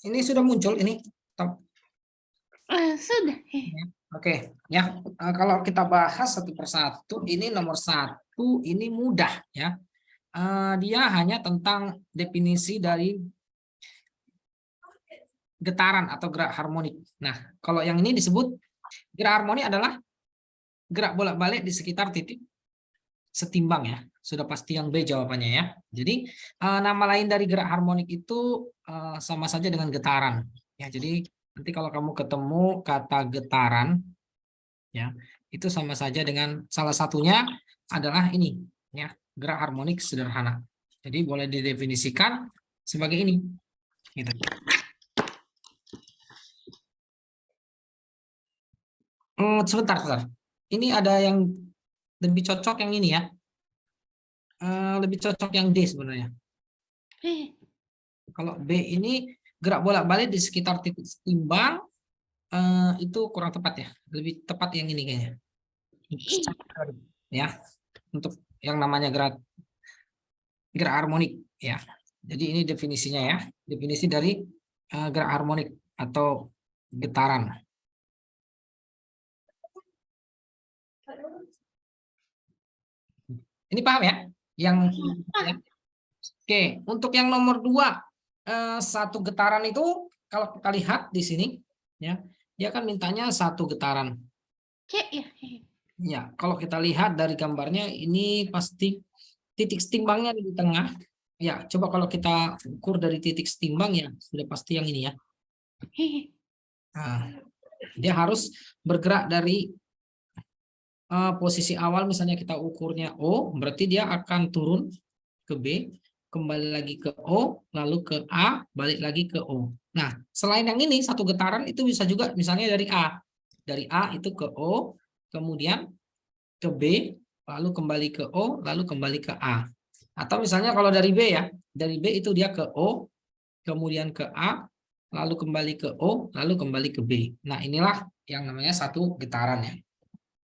Ini sudah muncul ini. Sudah. Oke, ya. Kalau kita bahas satu persatu, ini nomor satu, ini mudah ya. Dia hanya tentang definisi dari getaran atau gerak harmonik. Nah, kalau yang ini disebut gerak harmonik adalah gerak bolak-balik di sekitar titik setimbang ya. Sudah pasti yang B jawabannya ya. Jadi nama lain dari gerak harmonik itu sama saja dengan getaran. Ya, jadi nanti kalau kamu ketemu kata getaran ya, itu sama saja dengan salah satunya adalah ini ya, gerak harmonik sederhana. Jadi boleh didefinisikan sebagai ini gitu. Sebentar. Ini ada yang lebih cocok yang ini ya. Lebih cocok yang D sebenarnya. Kalau B ini gerak bolak-balik di sekitar titik setimbang, itu kurang tepat ya. Lebih tepat yang ini kayaknya. Ya, untuk yang namanya gerak harmonik ya. Jadi ini definisinya ya. Definisi dari gerak harmonik atau getaran. Ini paham ya? Yang ya. Oke, untuk yang nomor 2, satu getaran itu kalau kita lihat di sini ya, dia kan mintanya satu getaran. Ya, kalau kita lihat dari gambarnya ini pasti titik setimbangnya di tengah. Ya, coba kalau kita ukur dari titik setimbang ya sudah pasti yang ini ya. Nah, dia harus bergerak dari posisi awal, misalnya kita ukurnya O, berarti dia akan turun ke B, kembali lagi ke O, lalu ke A, balik lagi ke O. Nah, selain yang ini, satu getaran itu bisa juga misalnya dari A. Dari A itu ke O, kemudian ke B, lalu kembali ke O, lalu kembali ke A. Atau misalnya kalau dari B ya, dari B itu dia ke O, kemudian ke A, lalu kembali ke O, lalu kembali ke B. Nah, inilah yang namanya satu getaran ya.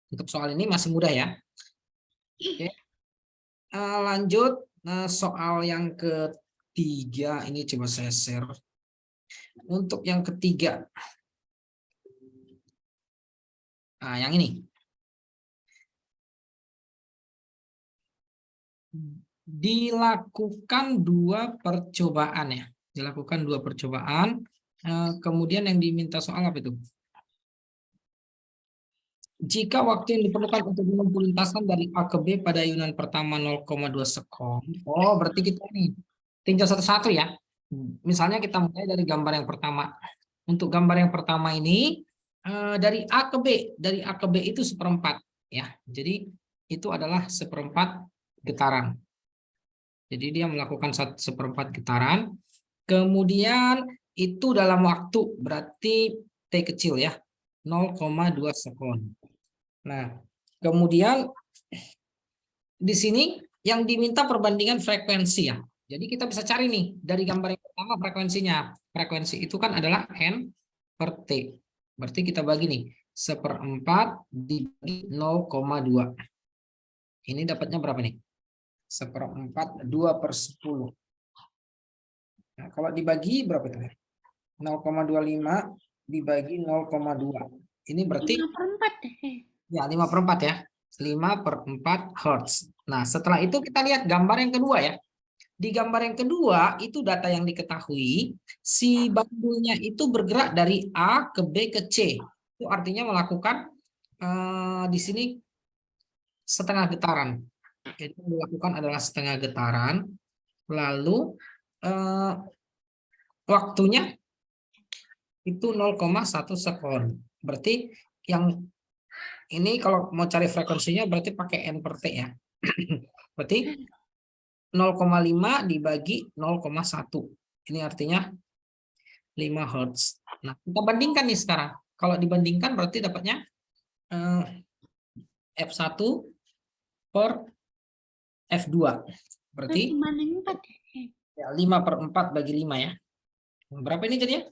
Untuk soal ini masih mudah ya. Oke. Lanjut soal yang ketiga, ini coba saya share. Untuk yang ketiga, nah yang ini. Dilakukan 2 percobaan ya. Dilakukan 2 percobaan. Kemudian yang diminta soal apa itu? Jika waktu yang diperlukan untuk menempuh lintasan dari A ke B pada ayunan pertama 0,2 sekon. Oh, berarti kita nih tinggal satu-satu ya. Misalnya kita mulai dari gambar yang pertama. Untuk gambar yang pertama ini dari A ke B, dari A ke B itu seperempat ya. Jadi itu adalah seperempat getaran. Jadi dia melakukan seperempat getaran. Kemudian itu dalam waktu berarti T kecil ya, 0,2 sekon. Nah, kemudian di sini yang diminta perbandingan frekuensi ya. Jadi kita bisa cari nih dari gambar yang pertama frekuensinya. Frekuensi itu kan adalah N per T. Berarti kita bagi nih, seperempat dibagi 0,2. Ini dapatnya berapa nih? Seperempat 2/10. Nah, kalau dibagi berapa itu? 0,25 dibagi 0,2. Ini berarti 5/4 ya 5/4 ya. 5/4 Hertz. Nah, setelah itu kita lihat gambar yang kedua ya. Di gambar yang kedua itu data yang diketahui, si bandulnya itu bergerak dari A ke B ke C. Itu artinya melakukan di sini setengah getaran. Jadi yang dilakukan adalah setengah getaran. Lalu waktunya itu 0,1 sekon. Berarti yang ini kalau mau cari frekuensinya berarti pakai N per T ya. Berarti 0,5 dibagi 0,1. Ini artinya 5 Hz. Nah, kita bandingkan nih sekarang. Kalau dibandingkan berarti dapatnya F1 per F2. Berarti 5/4 bagi 5 ya. Berapa ini jadinya?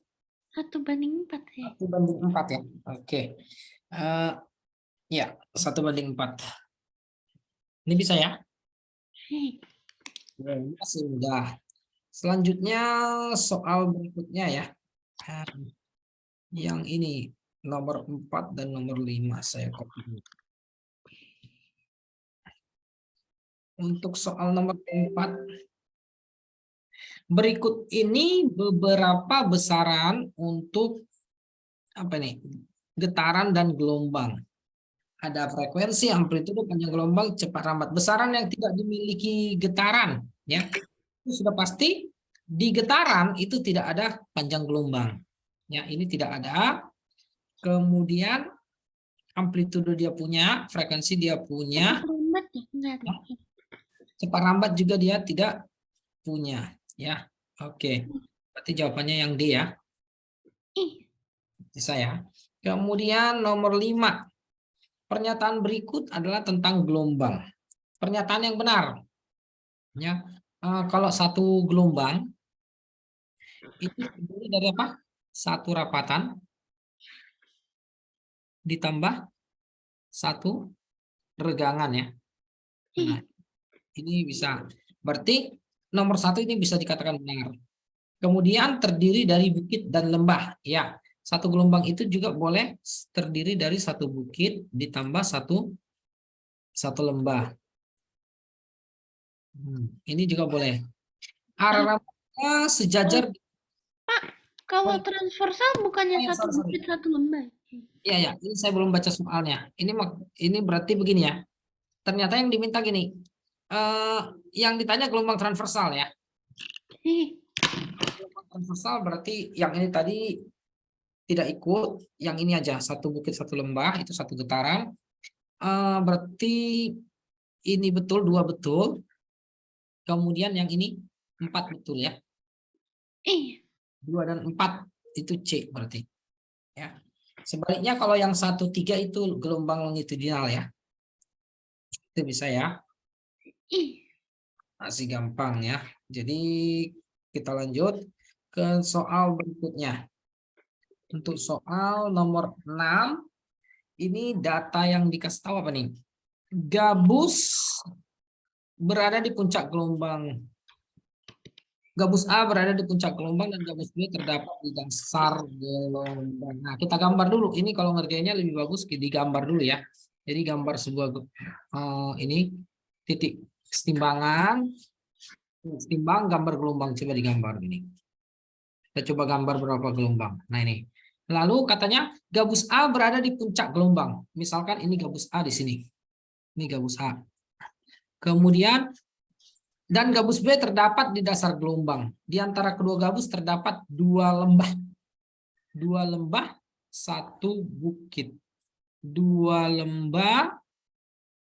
1/4 1/4 ya. Oke. Ya, 1/4. Ini bisa ya? Masih mudah. Selanjutnya soal berikutnya ya. Yang ini nomor 4 dan nomor 5 saya copy dulu. Untuk soal nomor 4, berikut ini beberapa besaran untuk apa nih? Getaran dan gelombang. Ada frekuensi, amplitudo, panjang gelombang, cepat lambat. Besaran yang tidak dimiliki getaran, ya. Itu sudah pasti di getaran itu tidak ada panjang gelombang. Ya, ini tidak ada. Kemudian amplitudo dia punya, frekuensi dia punya, Cepat lambat ya? Enggak ada. cepat lambat juga dia tidak punya, ya. Oke. Berarti jawabannya yang D ya. Ih, Bisa ya. Kemudian nomor 5. Pernyataan berikut adalah tentang gelombang. Pernyataan yang benar. Ya. Kalau satu gelombang itu terdiri dari apa? Satu rapatan ditambah satu regangan ya. Nah, ini bisa. Berarti nomor 1 ini bisa dikatakan benar. Kemudian terdiri dari bukit dan lembah. Ya, satu gelombang itu juga boleh terdiri dari satu bukit ditambah satu lembah. Ini juga boleh. Arah rambutnya sejajar. kalau transversal bukannya satu bukit satu lembah. Iya ya, ini saya belum baca soalnya. Ini berarti begini ya. Ternyata yang diminta gini. Yang ditanya gelombang transversal ya. Gelombang transversal berarti yang ini tadi tidak ikut, yang ini aja satu bukit satu lembah itu satu getaran. Berarti ini betul, 2 betul. Kemudian yang ini 4 betul ya. 2 dan 4 itu C berarti. Ya. Sebaliknya kalau yang 1, 3 itu gelombang longitudinal ya. Itu bisa ya. Masih gampang ya. Jadi kita lanjut ke soal berikutnya. Untuk soal nomor 6, ini data yang dikasih tahu apa nih? Gabus berada di puncak gelombang. Gabus A berada di puncak gelombang dan gabus B terdapat di dasar gelombang. Nah, kita gambar dulu. Ini kalau ngerjainnya lebih bagus digambar dulu ya. Jadi gambar sebuah ini titik kesetimbangan, setimbang gambar gelombang, coba digambar ini. Kita coba gambar berapa gelombang. Nah, ini. Lalu katanya gabus A berada di puncak gelombang. Misalkan ini gabus A di sini. Ini gabus A. Kemudian dan gabus B terdapat di dasar gelombang. Di antara kedua gabus terdapat 2 lembah. 2 lembah, 1 bukit. 2 lembah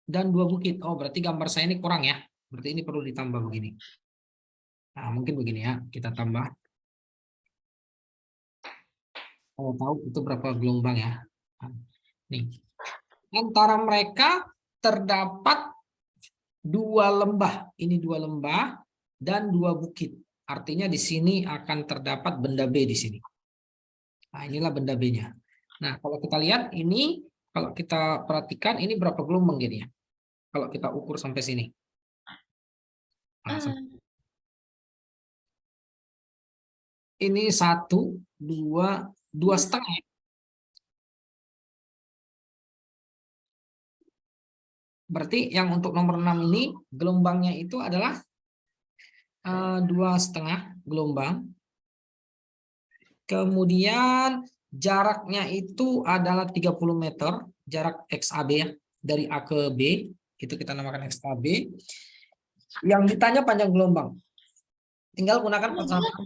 dan 2 bukit. Oh, berarti gambar saya ini kurang ya. Berarti ini perlu ditambah begini. Nah, mungkin begini ya, kita tambah. Kalau tahu itu berapa gelombang ya. Nih. Antara mereka terdapat 2 lembah. Ini 2 lembah dan 2 bukit. Artinya di sini akan terdapat benda B di sini. Nah, inilah benda B-nya. Nah, kalau kita lihat ini, kalau kita perhatikan ini berapa gelombang gini ya. Kalau kita ukur sampai sini. Nah, ini 1, 2, 2,5. Berarti yang untuk nomor 6 ini gelombangnya itu adalah 2,5 gelombang. Kemudian jaraknya itu adalah 30 meter, jarak XAB ya, dari A ke B, itu kita namakan XAB. Yang ditanya panjang gelombang. Tinggal gunakan persamaan.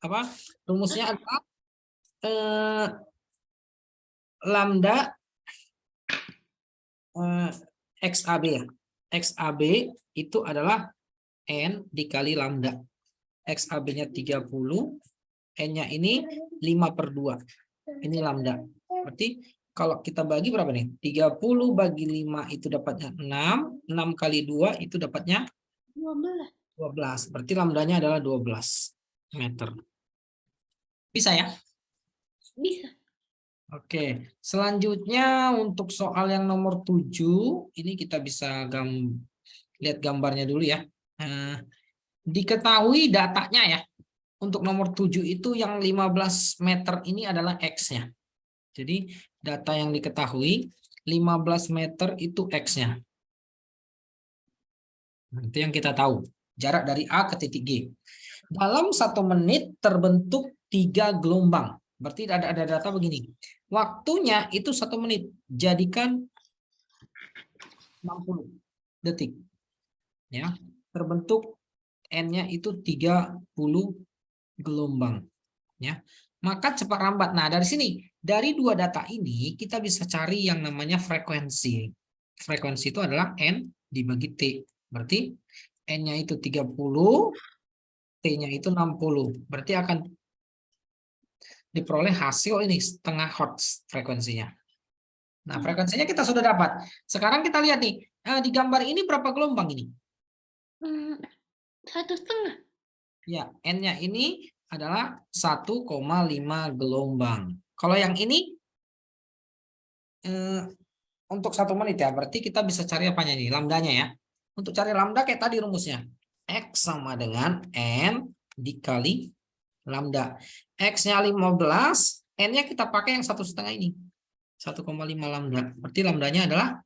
Apa? Rumusnya adalah lambda XAB ya. XAB itu adalah N dikali lambda. XAB-nya 30, N-nya ini 5/2. Ini lambda. Berarti kalau kita bagi berapa nih? 30 bagi 5 itu dapatnya 6. 6 kali 2 itu dapatnya 12. Berarti lambdanya adalah 12 meter. Bisa ya? Bisa. Oke, selanjutnya untuk soal yang nomor 7, ini kita bisa lihat gambarnya dulu ya. Diketahui datanya ya. untuk nomor 7 itu yang 15 meter ini adalah X-nya. Jadi data yang diketahui 15 meter itu X-nya. Itu yang kita tahu. Jarak dari A ke titik G. Dalam 1 menit terbentuk 3 gelombang. Berarti ada data begini. Waktunya itu 1 menit. Jadikan 60 detik. Ya, terbentuk N-nya itu 30 gelombang. Ya, maka cepat lambat. Nah, dari sini, dari 2 data ini kita bisa cari yang namanya frekuensi. Frekuensi itu adalah N dibagi T. Berarti N-nya itu 30, T-nya itu 60. Berarti akan diperoleh hasil ini setengah hertz frekuensinya. Nah, frekuensinya kita sudah dapat. Sekarang kita lihat nih, di gambar ini berapa gelombang ini? 1,5. Ya, N-nya ini adalah 1,5 gelombang. Kalau yang ini untuk 1 menit ya, berarti kita bisa cari apanya nih? Lambdanya ya. Untuk cari lambda kayak tadi rumusnya. X sama dengan N dikali lambda. X-nya 15, N-nya kita pakai yang 1,5 ini. 1,5 lambda. Berarti lambdanya adalah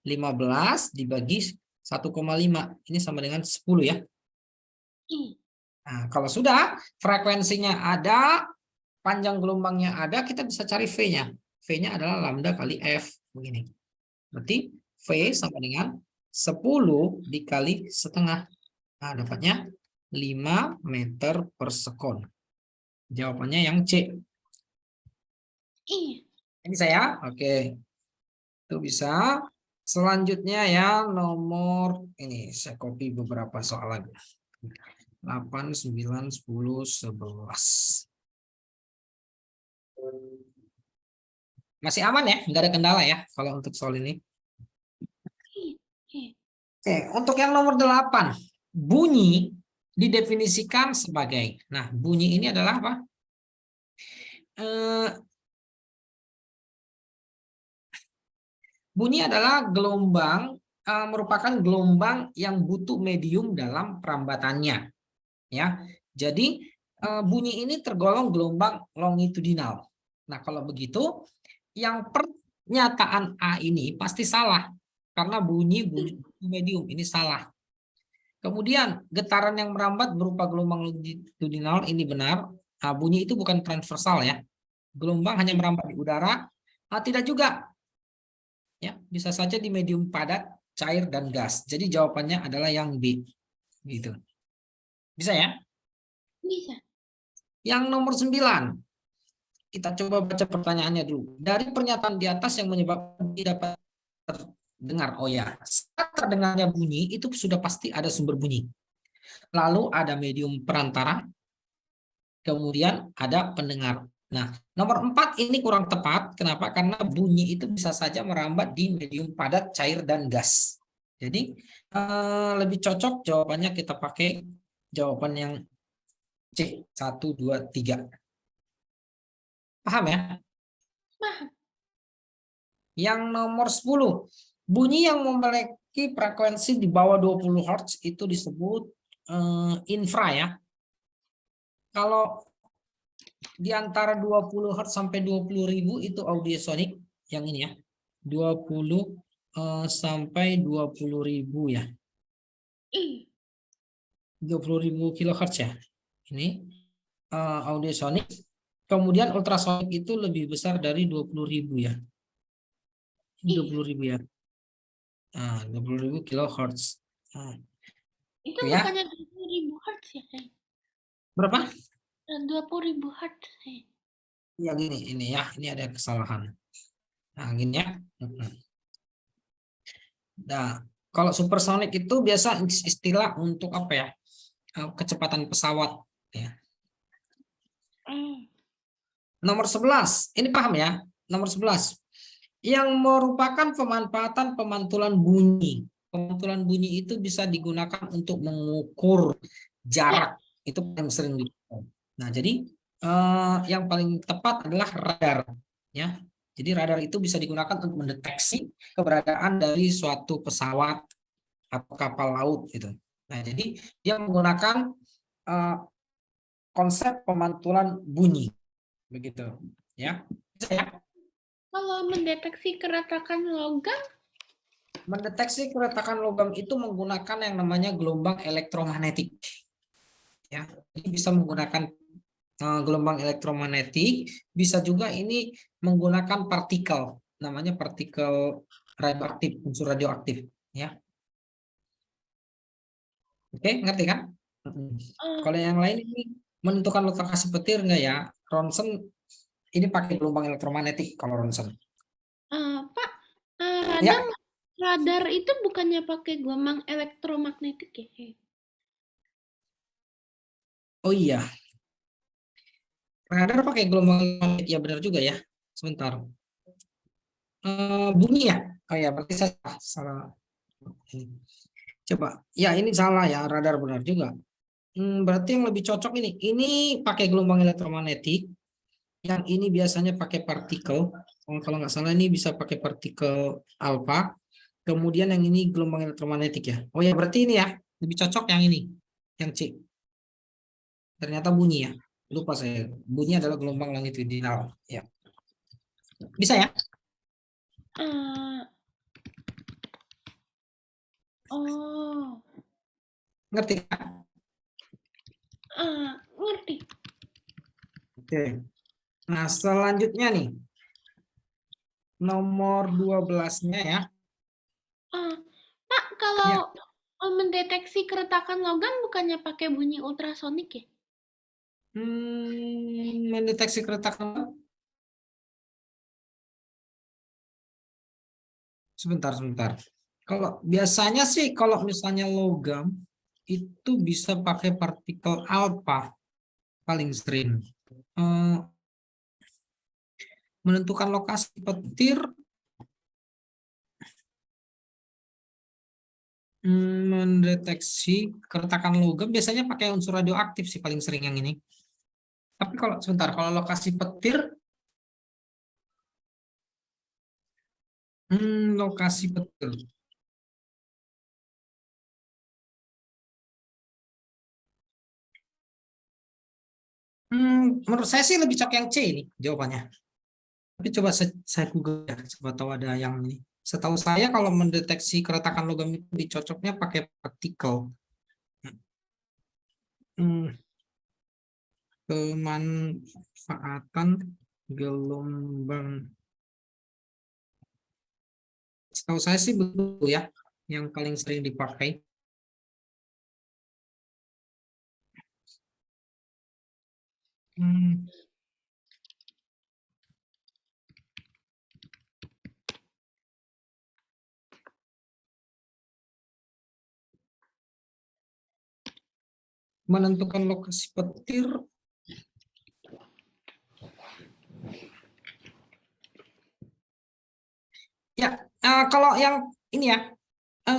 15 dibagi 1,5. Ini sama dengan 10 ya. Nah, kalau sudah frekuensinya ada, panjang gelombangnya ada, kita bisa cari V-nya. V-nya adalah lambda kali F. Begini. Berarti V sama dengan 10 dikali setengah. Nah, dapatnya 5 meter per sekon. Jawabannya yang C. Ini saya, oke. Itu bisa. Selanjutnya yang nomor ini saya copy beberapa soal lagi. 8, 9, 10, 11. Masih aman ya? Nggak ada kendala ya kalau untuk soal ini. Oke, untuk yang nomor 8. Bunyi didefinisikan sebagai. Nah, bunyi ini adalah apa? Bunyi adalah gelombang, merupakan gelombang yang butuh medium dalam perambatannya. Ya, jadi bunyi ini tergolong gelombang longitudinal. Nah, kalau begitu, yang pernyataan A ini pasti salah karena bunyi medium ini salah. Kemudian getaran yang merambat berupa gelombang longitudinal ini benar. Nah, bunyi itu bukan transversal ya. Gelombang hanya merambat di udara. Nah, tidak juga. Ya, bisa saja di medium padat, cair dan gas. Jadi jawabannya adalah yang B. Gitu. Bisa ya? Bisa. Yang nomor 9. Kita coba baca pertanyaannya dulu. Dari pernyataan di atas yang menyebabkan dapat terdengar. Oh ya, saat terdengarnya bunyi itu sudah pasti ada sumber bunyi. Lalu ada medium perantara. Kemudian ada pendengar. Nah, nomor 4 ini kurang tepat. Kenapa? Karena bunyi itu bisa saja merambat di medium padat, cair, dan gas. Jadi, lebih cocok jawabannya kita pakai jawaban yang C, 1, 2, 3. Paham ya? Paham. Yang nomor 10. Bunyi yang memiliki frekuensi di bawah 20 Hz itu disebut infra ya. Kalau di antara 20 Hz sampai 20.000 itu audiosonik yang ini ya. 20 sampai 20.000 ya. 20.000 kHz ya. Ini audiosonik. Kemudian ultrasonik itu lebih besar dari 20.000 ya. 20.000 ya. 20.000 kHz. Itu ya. bukannya 20.000 Hz ya? Berapa? 20.000 Hz ya. Ya gini, ini ya, ini ada kesalahan. Nah, gini ya. Nah, kalau supersonik itu biasa istilah untuk apa ya? Kecepatan pesawat ya. Nomor 11, ini paham ya? Nomor 11. Yang merupakan pemanfaatan pemantulan bunyi. Pemantulan bunyi itu bisa digunakan untuk mengukur jarak. Itu paling sering digunakan. Nah, jadi yang paling tepat adalah radar ya. Jadi radar itu bisa digunakan untuk mendeteksi keberadaan dari suatu pesawat atau kapal laut gitu. Nah, jadi dia menggunakan konsep pemantulan bunyi. Begitu, ya. Bisa ya? Kalau mendeteksi keretakan logam, Mendeteksi keretakan logam itu menggunakan yang namanya gelombang elektromagnetik. Ya, ini bisa menggunakan gelombang elektromagnetik, bisa juga ini menggunakan partikel, namanya partikel radioaktif, unsur radioaktif, ya. Oke, ngerti kan? Kalau yang lain ini menentukan lokasi petir enggak ya? Ronsen ini pakai gelombang elektromagnetik kalau ronsen. Pak, Ya, radar itu bukannya pakai gelombang elektromagnetik ya? oh iya, radar pakai gelombang elektromagnetik ya, benar juga ya. Sebentar. Bunyi ya? Oh ya, berarti saya salah. Coba, ya ini salah ya, radar benar juga. Berarti yang lebih cocok ini. Ini pakai gelombang elektromagnetik. Yang ini biasanya pakai partikel. Kalau nggak salah ini bisa pakai partikel alfa. Kemudian yang ini gelombang elektromagnetik ya. Oh ya, berarti ini ya. Lebih cocok yang ini. Yang C. Ternyata bunyi ya. Lupa saya. Bunyi adalah gelombang longitudinal. Ya. Bisa ya? Oh, Ngerti kan? ngerti. Oke. Nah, selanjutnya nih. Nomor 12-nya ya. Pak, kalau Ya. mendeteksi keretakan logam bukannya pakai bunyi ultrasonik ya? Mendeteksi keretakan. Sebentar. Kalau biasanya sih kalau misalnya logam itu bisa pakai partikel alfa paling sering. Menentukan lokasi petir, mendeteksi keretakan logam biasanya pakai unsur radioaktif sih paling sering yang ini. Tapi kalau sebentar, kalau lokasi petir, lokasi petir. Menurut saya sih lebih cocok yang C ini jawabannya. Tapi coba saya Google ya, coba tahu ada yang ini. Setahu saya kalau mendeteksi keretakan logam itu lebih cocoknya pakai partikel. Pemanfaatan gelombang. Setahu saya sih begitu ya, yang paling sering dipakai. Menentukan lokasi petir. Ya, kalau yang ini ya,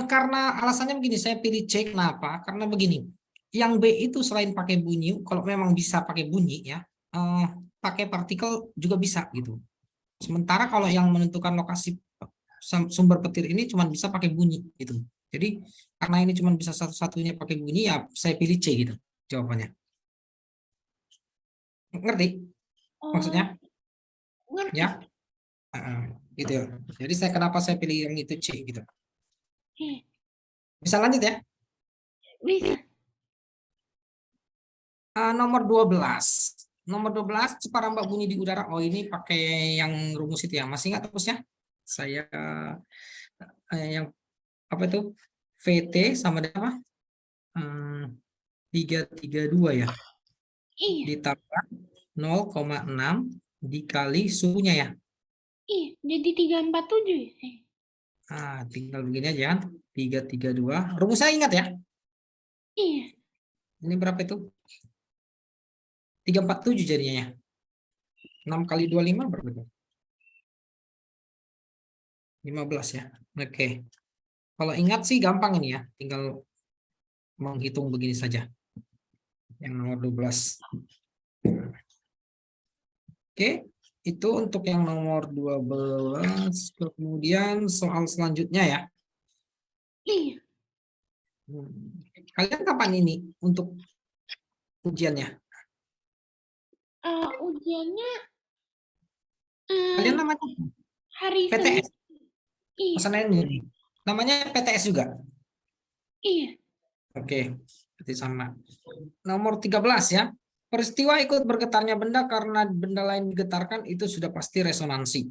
karena alasannya begini, saya pilih C kenapa? Karena begini, yang B itu selain pakai bunyi, kalau memang bisa pakai bunyi ya, pakai partikel juga bisa gitu. Sementara kalau yang menentukan lokasi sumber petir ini cuma bisa pakai bunyi gitu. Jadi karena ini cuma bisa satu-satunya pakai bunyi ya saya pilih C gitu jawabannya. Ngerti maksudnya? Ngerti. Ya, gitu ya. Jadi kenapa saya pilih yang itu C gitu. Bisa lanjut ya? Bisa. Nomor 12. Nomor 12 cepat bunyi di udara. Oh, ini pakai yang rumus itu ya. Masih ingat rumusnya? Saya yang apa itu? VT sama dengan apa? 332 ya. Iya. Ditambah 0,6 dikali suhunya ya. Iya, jadi 347 ya? Tinggal begini aja kan. 332. Rumusnya ingat ya? Iya. Ini berapa itu? 347 jadinya ya. 6 kali 25 berapa itu? 15 ya. Oke. Kalau ingat sih gampang ini ya. Tinggal menghitung begini saja. Yang nomor 12. Oke. Itu untuk yang nomor 12. Kemudian soal selanjutnya ya. Iya. Kalian kapan ini untuk ujiannya? Ujiannya Kalian namanya hari PTS. Senin. Iya. Pesanan ini. Namanya PTS juga. Iya. Oke, berarti sama. Nomor 13 ya. Peristiwa ikut bergetarnya benda karena benda lain digetarkan itu sudah pasti resonansi.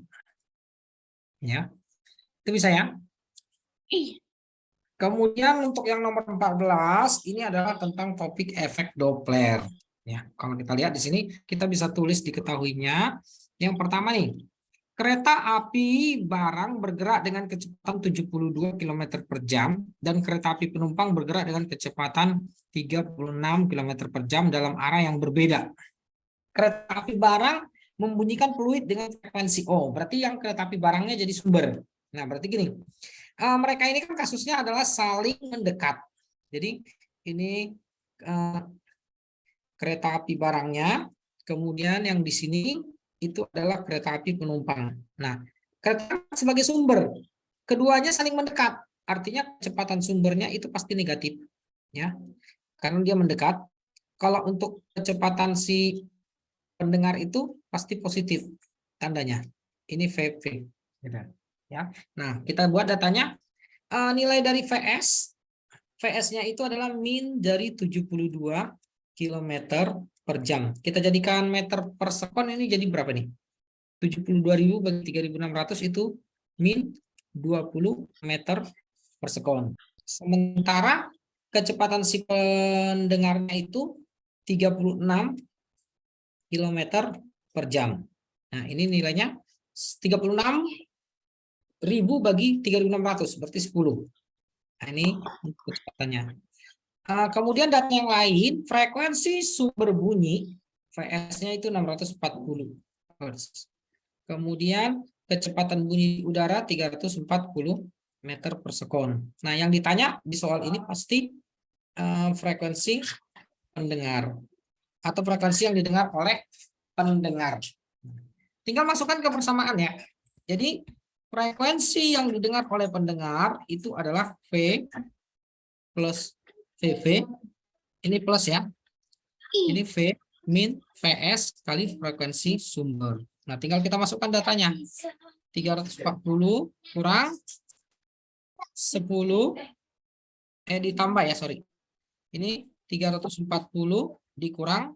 Ya. Itu bisa ya. Iya. Kemudian untuk yang nomor 14 ini adalah tentang topik efek Doppler. Ya, kalau kita lihat di sini kita bisa tulis diketahuinya. Yang pertama nih, kereta api barang bergerak dengan kecepatan 72 km per jam dan kereta api penumpang bergerak dengan kecepatan 36 km per jam dalam arah yang berbeda. Kereta api barang membunyikan fluid dengan frekuensi O. Berarti yang kereta api barangnya jadi sumber. Nah, berarti gini. Mereka ini kan kasusnya adalah saling mendekat. Jadi ini kereta api barangnya, kemudian yang di sini itu adalah kereta api penumpang. Nah, kereta sebagai sumber, keduanya saling mendekat. Artinya kecepatan sumbernya itu pasti negatif, ya, karena dia mendekat. Kalau untuk kecepatan si pendengar itu pasti positif tandanya. Ini VV, gitu. Ya. Nah, kita buat datanya. Nilai dari VS-nya itu adalah min dari 72 km per jam. Kita jadikan meter per sekon ini jadi berapa nih? 72.000 bagi 3.600 itu min 20 meter per sekon. Sementara kecepatan si pendengarnya itu 36 km per jam. Nah, ini nilainya 36.000 bagi 3.600 berarti 10. Nah, ini kecepatannya. Kemudian data yang lain, frekuensi sumber bunyi VS-nya itu 640 Hz. Kemudian kecepatan bunyi udara 340 meter per sekon. Nah, yang ditanya di soal ini pasti frekuensi pendengar atau frekuensi yang didengar oleh pendengar. Tinggal masukkan ke persamaan ya. Jadi frekuensi yang didengar oleh pendengar itu adalah V plus VV. Ini plus ya. Ini V min VS kali frekuensi sumber. Nah, tinggal kita masukkan datanya. 340 kurang 10 ditambah ya, sorry. Ini 340 dikurang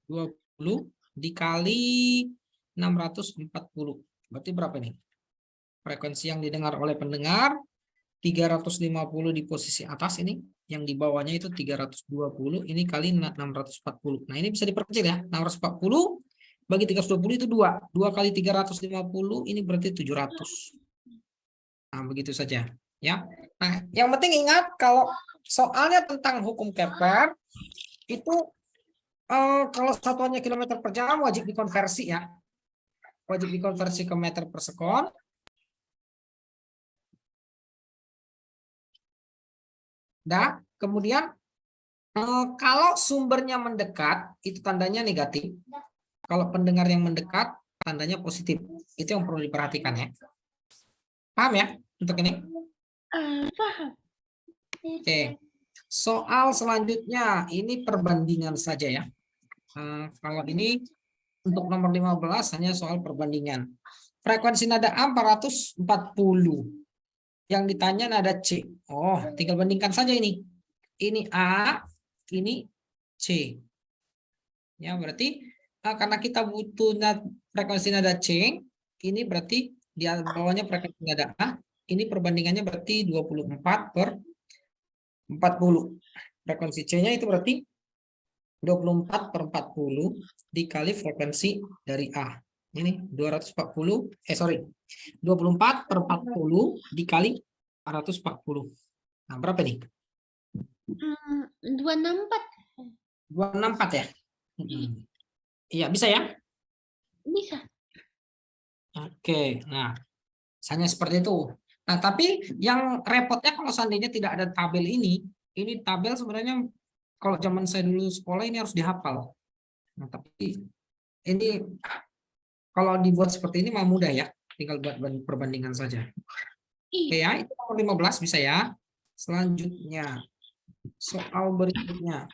20 dikali 640. Berarti berapa nih? Frekuensi yang didengar oleh pendengar 350 di posisi atas ini, yang di bawahnya itu 320, ini kali 640. Nah, ini bisa diperkecil ya. 640 bagi 320 itu 2. 2 kali 350 ini berarti 700. Nah, begitu saja ya. Nah, yang penting ingat kalau soalnya tentang hukum Kepler itu kalau satuannya kilometer per jam wajib dikonversi ya. Wajib dikonversi ke meter per sekon. Nah, kemudian kalau sumbernya mendekat, itu tandanya negatif. Kalau pendengar yang mendekat, tandanya positif. Itu yang perlu diperhatikan ya. Paham ya untuk ini? Paham. Oke. Soal selanjutnya, ini perbandingan saja ya. Kalau ini untuk nomor 15 hanya soal perbandingan. Frekuensi nada A 440. Yang ditanya nada C. Oh, tinggal bandingkan saja ini. Ini A, ini C. Ya, berarti karena kita butuh frekuensi nada C, ini berarti di bawahnya frekuensi nada A, ini perbandingannya berarti 24 per 40. Frekuensi C-nya itu berarti 24 per 40 dikali frekuensi dari A. Ini 240, 24 per 40 dikali 440. Nah, berapa nih? 264. 264 ya? Iya, bisa ya? Bisa. Oke, nah, misalnya seperti itu. Nah, tapi yang repotnya kalau seandainya tidak ada tabel ini tabel sebenarnya kalau zaman saya dulu sekolah ini harus dihafal. Nah, tapi ini kalau dibuat seperti ini mah mudah ya, tinggal buat perbandingan saja. Oke ya, itu nomor 15 bisa ya. Selanjutnya, soal berikutnya.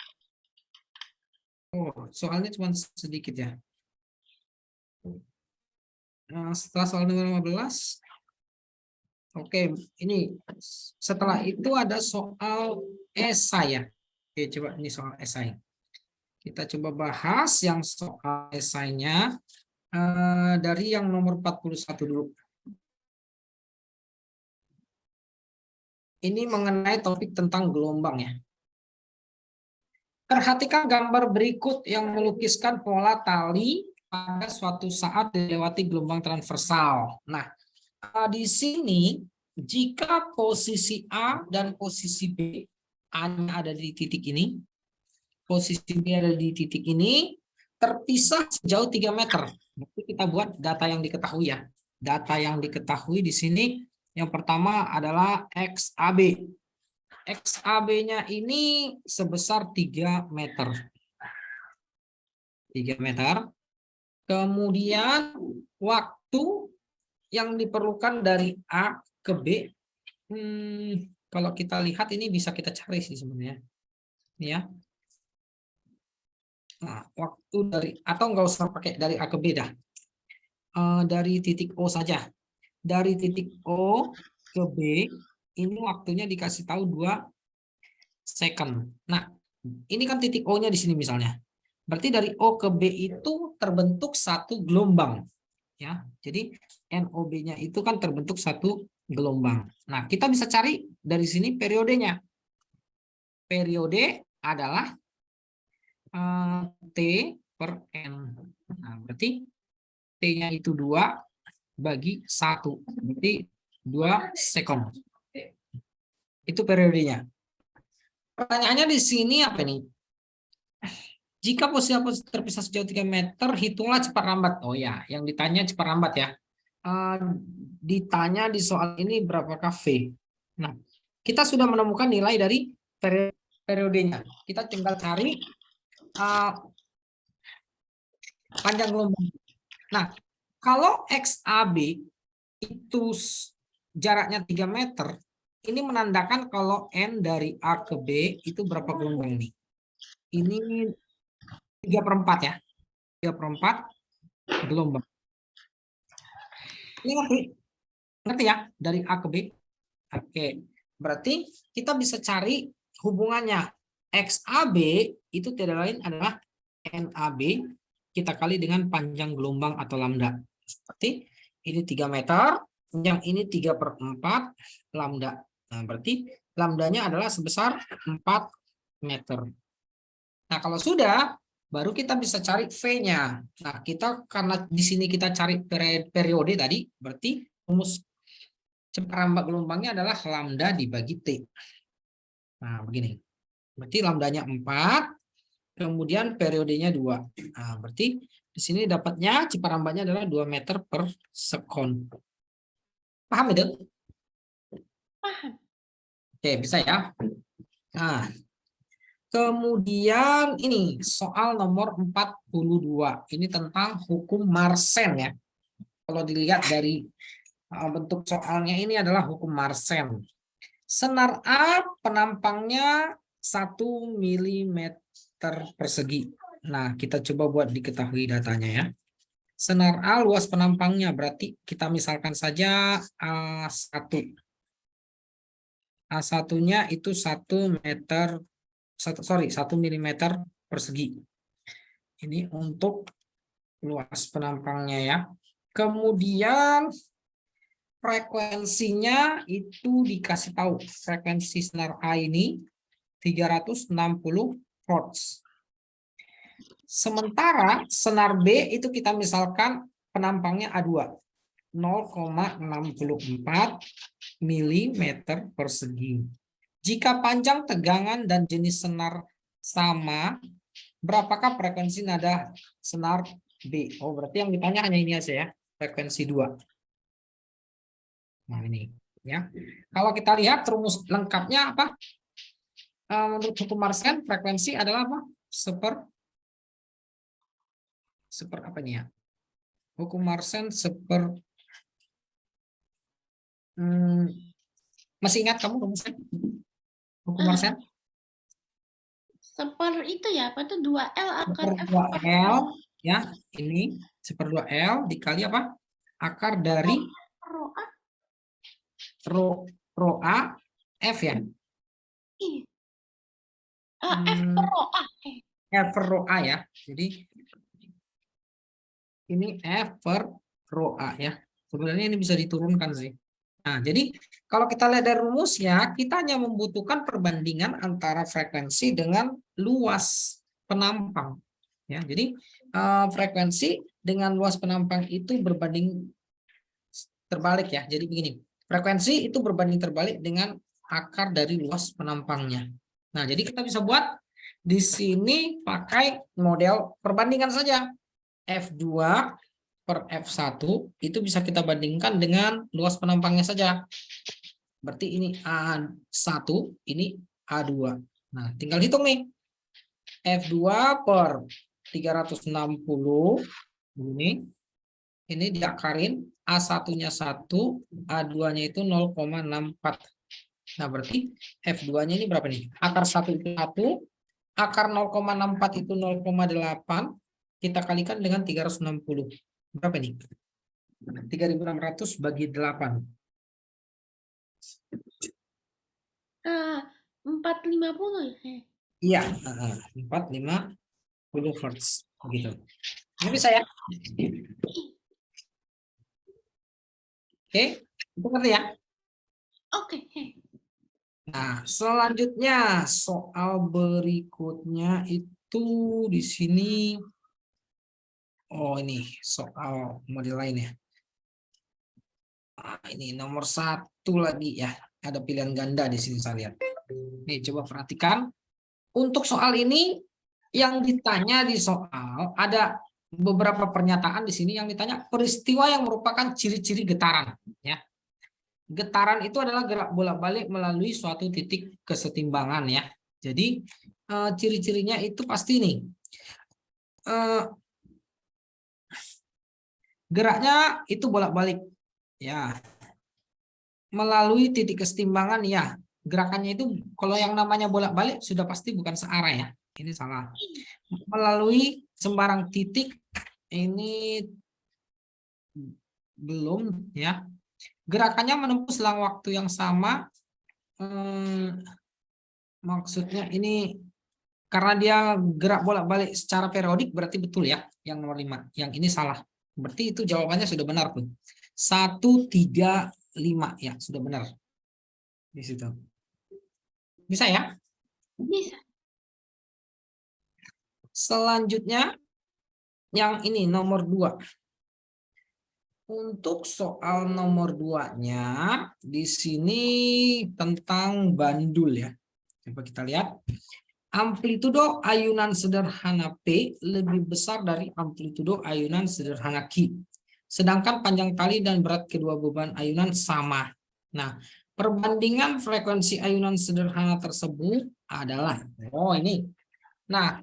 Oh, soalnya cuma sedikit ya. Nah, setelah soal nomor 15. Oke, ini setelah itu ada soal esai ya. Oke, coba ini soal esai. Kita coba bahas yang soal esainya dari yang nomor 41 dulu. Ini mengenai topik tentang gelombang ya. Perhatikan gambar berikut yang melukiskan pola tali pada suatu saat dilewati gelombang transversal. Nah, di sini jika posisi A dan posisi B, A-nya ada di titik ini, posisi B ada di titik ini, terpisah sejauh 3 meter. Berarti kita buat data yang diketahui ya. Data yang diketahui di sini yang pertama adalah XAB. XAB-nya ini sebesar 3 meter. 3 meter. Kemudian waktu yang diperlukan dari A ke B, kalau kita lihat ini bisa kita cari sih sebenarnya. Ini ya. Nah, waktu dari, atau nggak usah pakai dari A ke B dah. Dari titik O saja. Dari titik O ke B, ini waktunya dikasih tahu 2 second. Nah, ini kan titik O-nya di sini misalnya. Berarti dari O ke B itu terbentuk satu gelombang. Ya, jadi NOB-nya itu kan terbentuk satu gelombang. Nah, kita bisa cari dari sini periodenya. Periode adalah T per N. Nah, berarti T-nya itu 2 bagi 1. Berarti 2 second. Itu periodenya. Pertanyaannya di sini apa nih? Jika posisi terpisah sejauh 3 meter, hitunglah cepat lambat. Oh ya, yang ditanya cepat lambat ya. Ditanya di soal ini berapakah V. Nah, kita sudah menemukan nilai dari periodenya. Kita tinggal cari panjang gelombang. Nah, kalau XAB itu jaraknya 3 meter, ini menandakan kalau N dari A ke B itu berapa gelombang nih? Ini 3/4 ya. 3/4 gelombang. Ini ngerti? Ngerti ya? Dari A ke B. Oke. Berarti kita bisa cari hubungannya. XAB itu tidak lain adalah NAB kita kali dengan panjang gelombang atau lambda. Seperti ini 3 meter, yang ini 3/4 lambda. Nah, berarti lambdanya adalah sebesar 4 meter. Nah, kalau sudah, baru kita bisa cari V-nya. Nah, kita karena di sini kita cari periode tadi, berarti rumus cepat lambat gelombangnya adalah lambda dibagi T. Nah, begini. Berarti lambdanya 4, kemudian periodenya 2. Nah, berarti di sini dapatnya cepat lambatnya adalah 2 meter per sekon. Paham itu? Paham. Oke, bisa ya. Nah, kemudian ini soal nomor 42. Ini tentang hukum Mersenne ya. Kalau dilihat dari bentuk soalnya ini adalah hukum Mersenne. Senar A penampangnya 1 mm persegi. Nah, kita coba buat diketahui datanya ya. Senar A luas penampangnya berarti kita misalkan saja A1. A1-nya itu 1 meter, 1 mm persegi. Ini untuk luas penampangnya ya. Kemudian frekuensinya itu dikasih tahu. Frekuensi senar A ini 360 Hz. Sementara senar B itu kita misalkan penampangnya A2. 0,64 mm persegi. Jika panjang tegangan dan jenis senar sama, berapakah frekuensi nada senar B? Oh, berarti yang ditanya hanya ini aja ya, frekuensi 2. Nah, ini ya. Kalau kita lihat rumus lengkapnya apa? Menurut hukum Mersenne, frekuensi adalah apa? Seper apa nih ya? Hukum Mersenne masih ingat kamu rumusnya? Hukum Mersenne? Seper itu ya, apa tuh 2L akan Seper 2L Ya, ini 1/2L dikali apa? Akar dari Rho A. rho A F ya. Iya. F Hmm, per Rho A. F per rho A ya. Jadi ini F per rho A ya. Sebenarnya ini bisa diturunkan sih. Nah, jadi kalau kita lihat dari rumusnya, kita hanya membutuhkan perbandingan antara frekuensi dengan luas penampang. Ya, jadi frekuensi dengan luas penampang itu berbanding terbalik ya. Jadi begini, frekuensi itu berbanding terbalik dengan akar dari luas penampangnya. Nah, jadi kita bisa buat di sini pakai model perbandingan saja. F2 per F1 itu bisa kita bandingkan dengan luas penampangnya saja. Berarti ini A1, ini A2. Nah, tinggal hitung nih. F2 per 360 ini diakarin, A1-nya 1, A2-nya itu 0,64. Nah, berarti F2-nya ini berapa nih? Akar 1 itu 1, akar 0,64 itu 0,8, kita kalikan dengan 360. Berapa nih? 3.600 bagi 8. 450 ya? Iya, 450 Hz. Begitu. Ini bisa ya? Oke, itu ngerti ya? Oke. Nah, selanjutnya soal berikutnya itu di sini. Oh, ini soal model lain ya. Ini nomor 1 lagi ya. Ada pilihan ganda di sini saya lihat. Nih, coba perhatikan. Untuk soal ini yang ditanya di soal ada beberapa pernyataan di sini yang ditanya peristiwa yang merupakan ciri-ciri getaran. Ya, getaran itu adalah gerak bolak-balik melalui suatu titik kesetimbangan ya. Jadi ciri-cirinya itu pasti nih. Geraknya itu bolak-balik ya. Melalui titik kesetimbangan ya. Gerakannya itu kalau yang namanya bolak-balik sudah pasti bukan searah ya. Ini salah. Melalui sembarang titik ini belum ya. Gerakannya menempuh selang waktu yang sama. Maksudnya ini karena dia gerak bolak-balik secara periodik berarti betul ya yang nomor 5. Yang ini salah. Berarti itu jawabannya sudah benar tuh. 135 ya, sudah benar. Di situ. Bisa ya? Bisa. Selanjutnya yang ini nomor 2. Untuk soal nomor 2-nya di sini tentang bandul ya. Coba kita lihat. Amplitudo ayunan sederhana P lebih besar dari amplitudo ayunan sederhana Q. Sedangkan panjang tali dan berat kedua beban ayunan sama. Nah, perbandingan frekuensi ayunan sederhana tersebut adalah ini. Nah,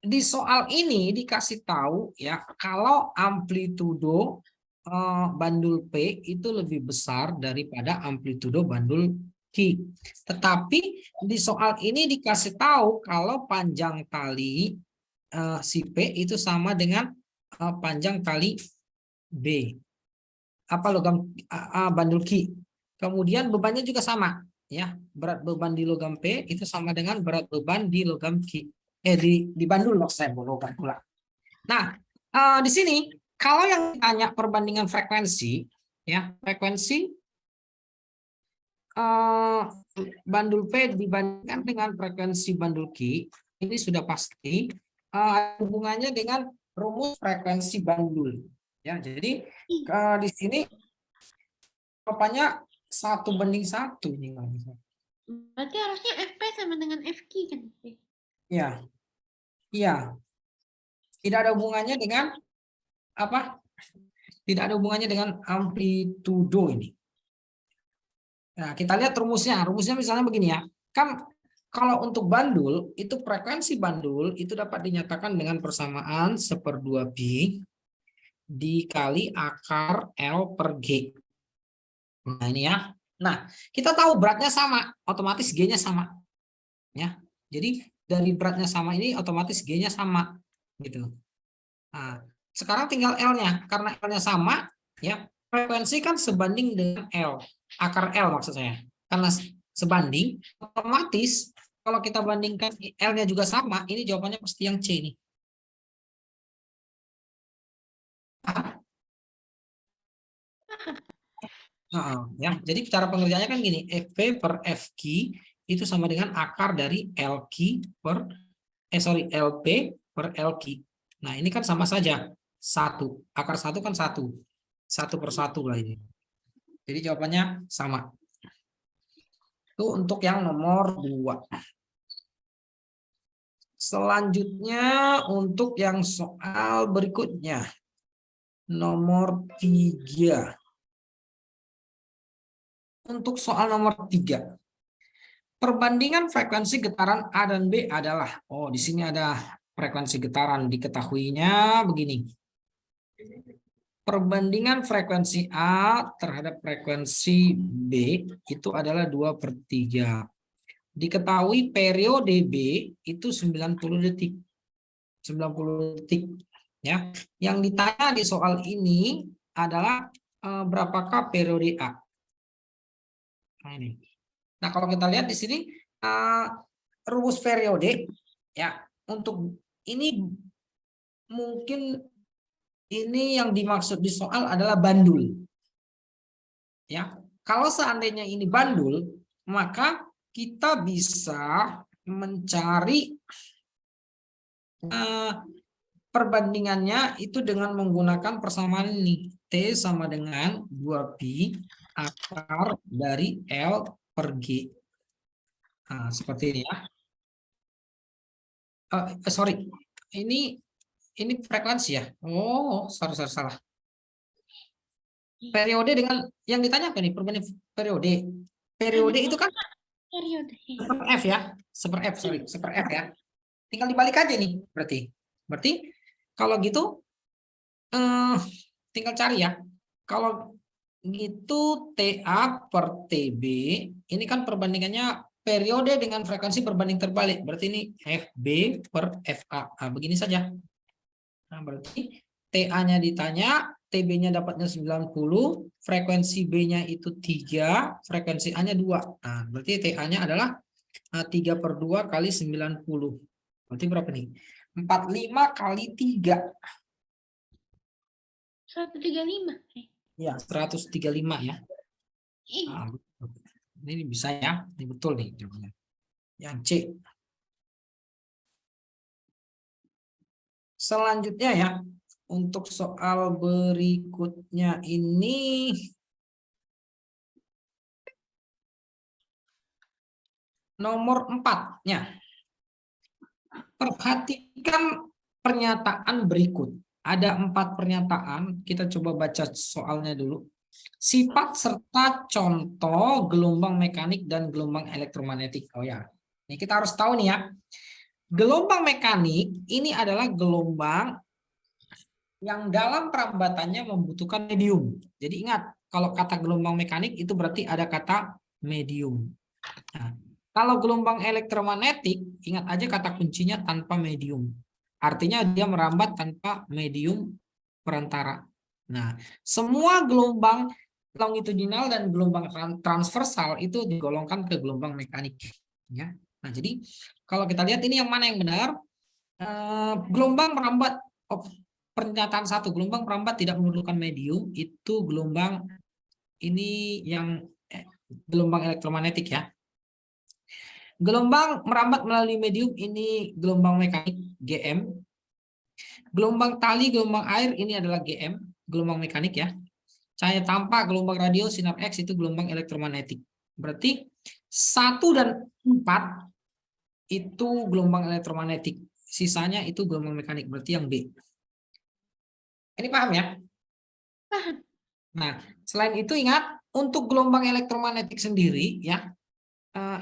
di soal ini dikasih tahu ya kalau amplitudo bandul P itu lebih besar daripada amplitudo bandul Q. Tetapi di soal ini dikasih tahu kalau panjang tali si P itu sama dengan panjang tali B. Apa logam bandul Q. Kemudian bebannya juga sama ya. Berat beban di logam P itu sama dengan berat beban di logam Q. Di bandul loh saya logam pula. Nah, di sini kalau yang ditanya perbandingan frekuensi ya, frekuensi bandul P dibandingkan dengan frekuensi bandul Q, ini sudah pasti hubungannya dengan rumus frekuensi bandul. Ya, jadi di sini rupanya 1:1 nih. Berarti harusnya FP sama dengan FQ kan? Iya. Iya. Tidak ada hubungannya dengan apa? Tidak ada hubungannya dengan amplitudo ini. Nah, kita lihat rumusnya. Rumusnya misalnya begini ya. Kan kalau untuk bandul, itu frekuensi bandul itu dapat dinyatakan dengan persamaan 1/2 pi dikali akar L per G. Nah, ini ya. Nah, kita tahu beratnya sama, otomatis G-nya sama. Ya. Jadi dari beratnya sama ini otomatis G-nya sama. gitu. Nah, sekarang tinggal L-nya, karena L-nya sama, ya frekuensi kan sebanding dengan L, akar L maksud saya. Karena sebanding, otomatis kalau kita bandingkan L-nya juga sama, ini jawabannya pasti yang C nih. Ya, jadi cara pengerjaannya kan gini, FP per FQ itu sama dengan akar dari LQ per LP per LQ. Nah, ini kan sama saja. Satu. Akar satu kan satu. Satu per satu lah ini. Jadi jawabannya sama. Itu untuk yang nomor 2. Selanjutnya untuk yang soal berikutnya. Nomor 3. Untuk soal nomor 3. Perbandingan frekuensi getaran A dan B adalah, di sini ada frekuensi getaran, diketahuinya begini. Perbandingan frekuensi A terhadap frekuensi B itu adalah 2/3. Diketahui periode B itu 90 detik. 90 detik. Ya. Yang ditanya di soal ini adalah berapakah periode A. Nah, ini. Nah, kalau kita lihat di sini rumus periode ya, untuk ini mungkin ini yang dimaksud di soal adalah bandul. Ya. Kalau seandainya ini bandul, maka kita bisa mencari perbandingannya itu dengan menggunakan persamaan ini. T sama dengan 2pi akar dari L per G. Nah, seperti ini ya. Sorry, ini frekuensi ya. Salah. Periode dengan yang ditanya apa nih? Perbandingan periode. Periode itu kan Periode. super F ya. Super F ya. Tinggal dibalik aja nih berarti. Berarti kalau gitu tinggal cari ya. Kalau gitu TA per TB, ini kan perbandingannya periode dengan frekuensi berbanding terbalik. Berarti ini FB per FA. Nah, begini saja. Nah, berarti TA-nya ditanya, TB-nya dapatnya 90, frekuensi B-nya itu 3, frekuensi A-nya 2. Nah, berarti TA-nya adalah 3/2 kali 90. Berarti berapa nih? 45 kali 3. 135. Ya, 135 ya. Nah, ini bisa ya, ini betul nih jawabannya. Yang C. Selanjutnya ya, untuk soal berikutnya ini nomor 4-nya. Perhatikan pernyataan berikut. Ada 4 pernyataan, kita coba baca soalnya dulu. Sifat serta contoh gelombang mekanik dan gelombang elektromagnetik. Oh ya, ini kita harus tahu nih ya. Gelombang mekanik ini adalah gelombang yang dalam perambatannya membutuhkan medium. Jadi ingat, kalau kata gelombang mekanik itu berarti ada kata medium. Nah, kalau gelombang elektromagnetik, ingat aja kata kuncinya tanpa medium. Artinya dia merambat tanpa medium perantara. Nah, semua gelombang longitudinal dan gelombang transversal itu digolongkan ke gelombang mekanik. Ya. Nah, jadi kalau kita lihat ini yang mana yang benar? Gelombang merambat, pernyataan 1, gelombang merambat tidak memerlukan medium, itu gelombang ini yang gelombang elektromagnetik ya. Gelombang merambat melalui medium ini gelombang mekanik GM. Gelombang tali, gelombang air ini adalah GM, gelombang mekanik ya. Cahaya tampak, gelombang radio, sinar X itu gelombang elektromagnetik. Berarti 1 dan 4 itu gelombang elektromagnetik. Sisanya itu gelombang mekanik, berarti yang B. Ini paham ya? Paham. Nah, selain itu ingat, untuk gelombang elektromagnetik sendiri ya,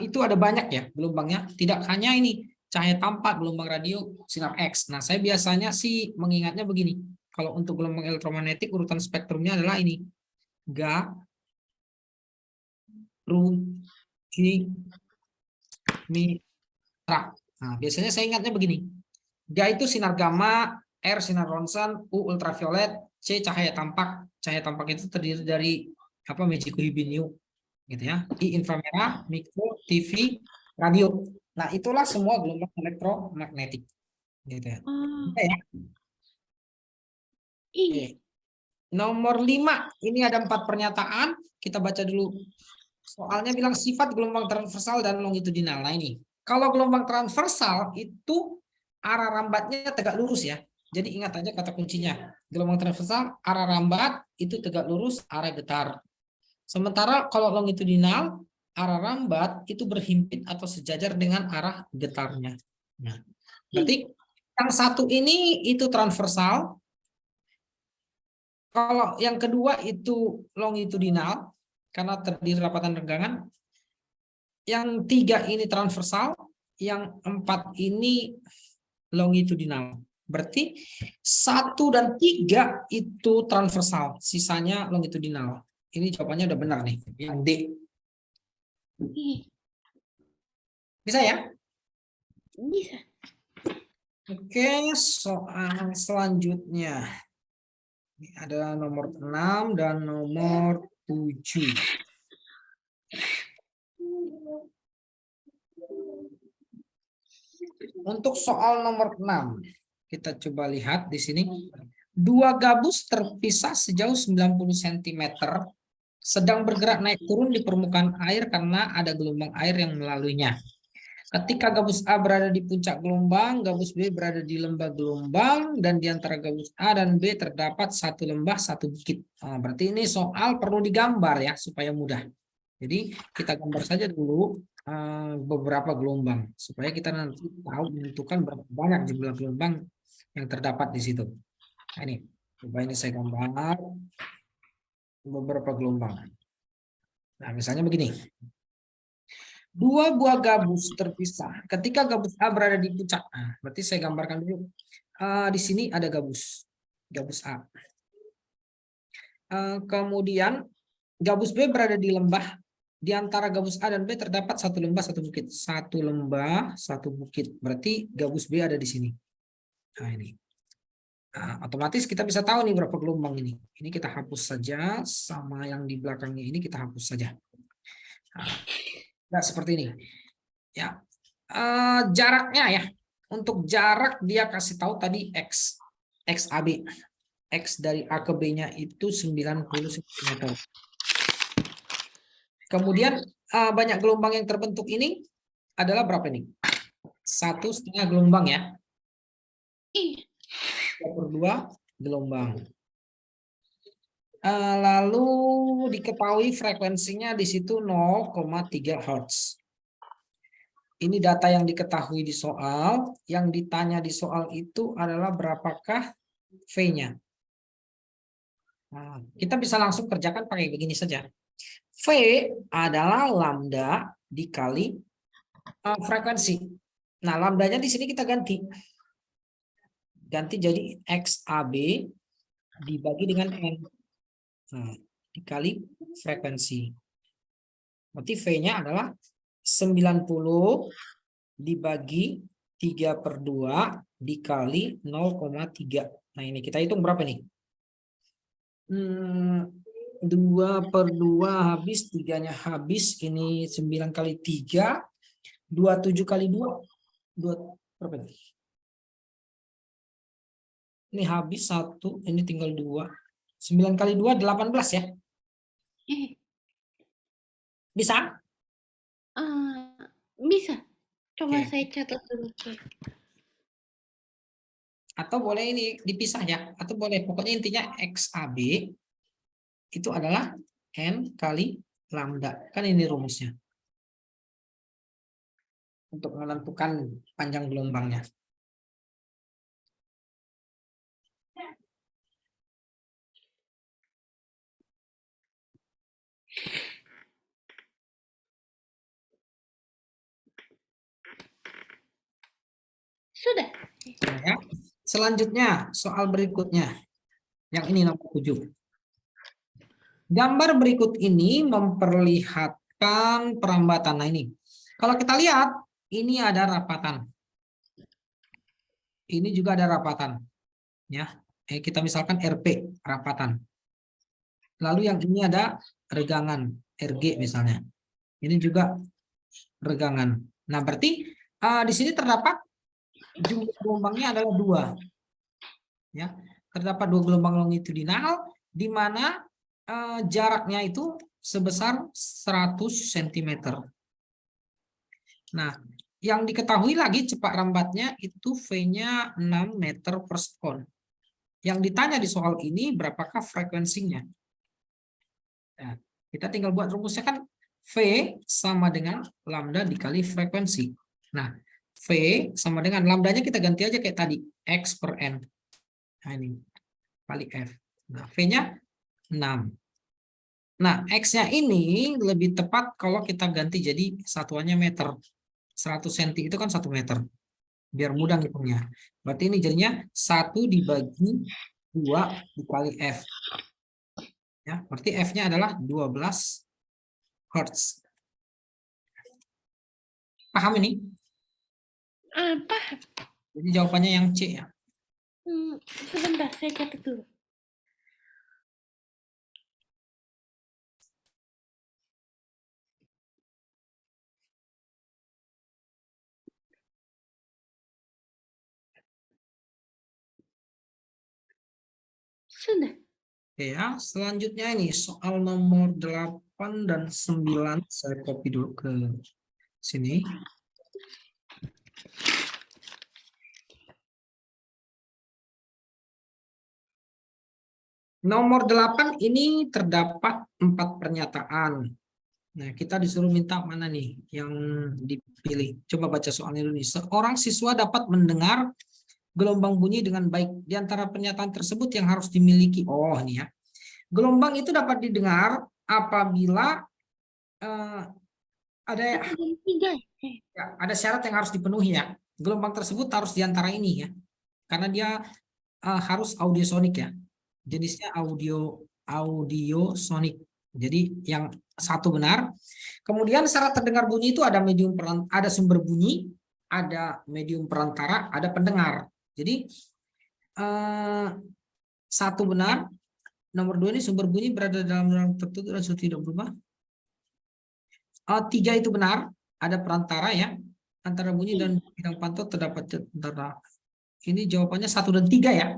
itu ada banyak ya gelombangnya. Tidak hanya ini, cahaya tampak, gelombang radio, sinar X. Nah, saya biasanya sih mengingatnya begini. Kalau untuk gelombang elektromagnetik, urutan spektrumnya adalah ini. Ga, Ru, Ki, Mi, Tra. Nah, biasanya saya ingatnya begini. G itu sinar gamma, R sinar ronsen, U ultraviolet, C cahaya tampak. Cahaya tampak itu terdiri dari apa? Magic Hibinew gitu ya. I inframerah, mikro, TV, radio. Nah, itulah semua gelombang elektromagnetik gitu ya. Oh, Oke ya. Oke. iya. Nomor 5, ini ada 4 pernyataan. Kita baca dulu. Soalnya bilang sifat gelombang transversal dan longitudinal. Nah ini, kalau gelombang transversal itu arah rambatnya tegak lurus ya. Jadi ingat aja kata kuncinya. Gelombang transversal arah rambat itu tegak lurus arah getar. Sementara kalau longitudinal arah rambat itu berhimpit atau sejajar dengan arah getarnya. Nah, berarti yang satu ini itu transversal. Kalau yang kedua itu longitudinal karena terdiri rapatan renggangan. Yang 3 ini transversal, yang 4 ini longitudinal. Berarti 1 dan 3 itu transversal, sisanya longitudinal. Ini jawabannya udah benar nih, yang D. Iya. Bisa ya? Bisa. Oke, soal selanjutnya. Ini ada nomor 6 dan nomor 7. Untuk soal nomor 6, kita coba lihat di sini. Dua gabus terpisah sejauh 90 cm sedang bergerak naik turun di permukaan air karena ada gelombang air yang melaluinya. Ketika gabus A berada di puncak gelombang, gabus B berada di lembah gelombang, dan di antara gabus A dan B terdapat satu lembah, satu bukit. Nah, berarti ini soal perlu digambar ya, supaya mudah. Jadi kita gambar saja dulu beberapa gelombang, supaya kita nanti tahu menentukan berapa banyak jumlah gelombang yang terdapat di situ. Nah, ini, coba ini saya gambar beberapa gelombang. Nah, misalnya begini. Dua buah gabus terpisah. Ketika gabus A berada di puncak, nah, berarti saya gambarkan dulu. Di sini ada gabus A. Kemudian gabus B berada di lembah. Di antara gabus A dan B terdapat satu lembah, satu bukit. Satu lembah, satu bukit. Berarti gabus B ada di sini. Nah, ini. Nah, otomatis kita bisa tahu nih berapa gelombang ini. Ini kita hapus saja, sama yang di belakangnya ini kita hapus saja. Nah, seperti ini. Ya, jaraknya ya. Untuk jarak dia kasih tahu tadi X AB. X dari A ke B-nya itu 90 cm. Kemudian banyak gelombang yang terbentuk ini adalah berapa nih? 1,5 gelombang ya. 2/2 gelombang. Lalu diketahui frekuensinya di situ 0,3 Hz. Ini data yang diketahui di soal. Yang ditanya di soal itu adalah berapakah V-nya. Nah, kita bisa langsung kerjakan pakai begini saja. V adalah lambda dikali frekuensi. Nah, lambdanya di sini kita ganti. Ganti jadi XAB dibagi dengan N. Nah, dikali frekuensi. Berarti V-nya adalah 90 dibagi 3/2 dikali 0,3. Nah, ini kita hitung berapa nih? 2/2 habis, 3-nya habis. Ini 9 kali 3, 27 kali 2. Berapa ini? Ini habis 1, ini tinggal 2. 9 kali 2, 18 ya? Bisa? Bisa. Coba Oke. saya catat dulu. Atau boleh ini dipisah ya, atau boleh pokoknya intinya XAB itu adalah N kali lambda. Kan ini rumusnya. Untuk menentukan panjang gelombangnya. Sudah. Nah, ya. Selanjutnya, soal berikutnya. Yang ini nomor 7. Gambar berikut ini memperlihatkan perambatan. Nah ini. Kalau kita lihat, ini ada rapatan. Ini juga ada rapatan. Ya, kita misalkan RP, rapatan. Lalu yang ini ada regangan, RG misalnya. Ini juga regangan. Nah, berarti di sini terdapat jumlah gelombangnya adalah 2. Ya, terdapat 2 gelombang longitudinal di mana jaraknya itu sebesar 100 cm. Nah, yang diketahui lagi cepat rambatnya itu V-nya 6 meter per sekon. Yang ditanya di soal ini berapakah frekuensinya? Nah, kita tinggal buat rumusnya kan V sama dengan lambda dikali frekuensi. Nah, V sama dengan lambdanya kita ganti aja kayak tadi, X per N. Nah, ini kali F. Nah, V-nya 6. Nah, X-nya ini lebih tepat kalau kita ganti jadi satuannya meter. 100 cm itu kan 1 meter. Biar mudah ngitungnya. Berarti ini jadinya 1 dibagi 2 dikali F. Ya, berarti F-nya adalah 12 Hertz. Paham ini? Paham. Jadi jawabannya yang C ya. Sebentar, saya catat dulu. Sudah. Oke ya, selanjutnya ini soal nomor 8 dan 9. Saya copy dulu ke sini. Nomor 8 ini terdapat 4 pernyataan. Nah, kita disuruh minta mana nih yang dipilih. Coba baca soalnya dulu nih. Seorang siswa dapat mendengar gelombang bunyi dengan baik. Di antara pernyataan tersebut yang harus dimiliki. Oh, ini ya. Gelombang itu dapat didengar apabila ada syarat yang harus dipenuhi ya. Gelombang tersebut harus di antara ini ya. Karena dia harus audiosonik ya. Jenisnya audiosonik. Jadi yang satu benar. Kemudian syarat terdengar bunyi itu ada ada sumber bunyi, ada medium perantara, ada pendengar. Jadi satu benar. Nomor 2 ini sumber bunyi berada dalam ruang tertutup dan tidak berubah. 3 itu benar, ada perantara ya. Antara bunyi dan bidang pantau terdapat antara. Ini jawabannya 1 dan 3 ya.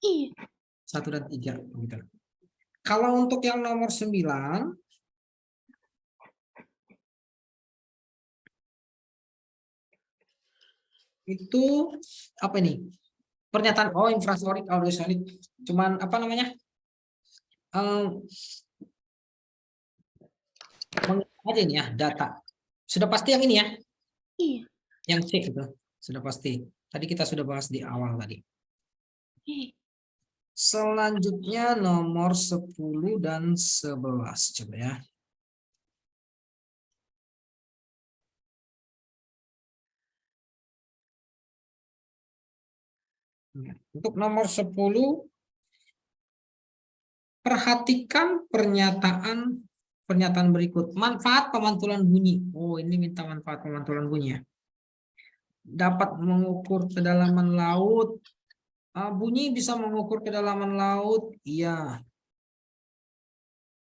Iya. 1 dan 3. Gitu. Kalau untuk yang nomor 9, itu apa ini? Pernyataan infrasonik, audiosonik. Cuman apa namanya? Aja ini ya, data. Sudah pasti yang ini ya? Iya. Yang C itu. Sudah pasti. Tadi kita sudah bahas di awal tadi. Selanjutnya nomor 10 dan 11. Coba ya. Untuk nomor 10, perhatikan pernyataan berikut. Manfaat pemantulan bunyi. Oh, ini minta manfaat pemantulan bunyi ya. Dapat mengukur kedalaman laut. Bunyi bisa mengukur kedalaman laut. Iya.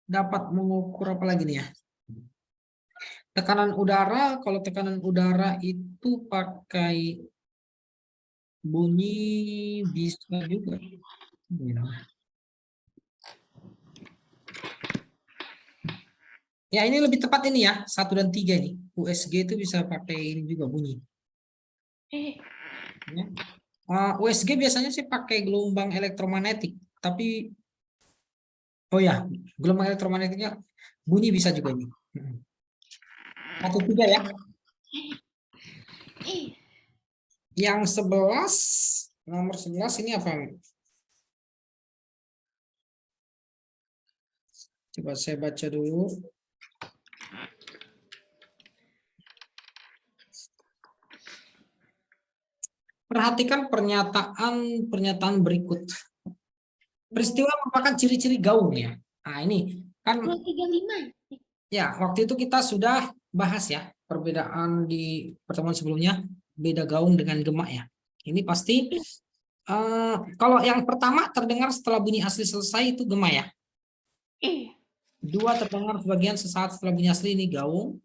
Dapat mengukur apa lagi nih ya? Tekanan udara. Kalau tekanan udara itu pakai bunyi bisa juga. Ya, ini lebih tepat ini ya, 1 dan 3 ini. USG itu bisa pakai ini juga bunyi. Ya. USG biasanya sih pakai gelombang elektromagnetik, tapi ya, gelombang elektromagnetiknya bunyi bisa juga ini. 1, 3 ya. Yang 11, nomor 11 ini apa? Coba saya baca dulu. Perhatikan pernyataan berikut. Peristiwa merupakan ciri-ciri gaung ya. Nah, ini kan 235. ya, waktu itu kita sudah bahas ya perbedaan di pertemuan sebelumnya, beda gaung dengan gemak ya. Ini pasti kalau yang pertama terdengar setelah bunyi asli selesai itu gema ya. Iya. 2 terdengar sebagian sesaat setelah bunyi asli ini gaung.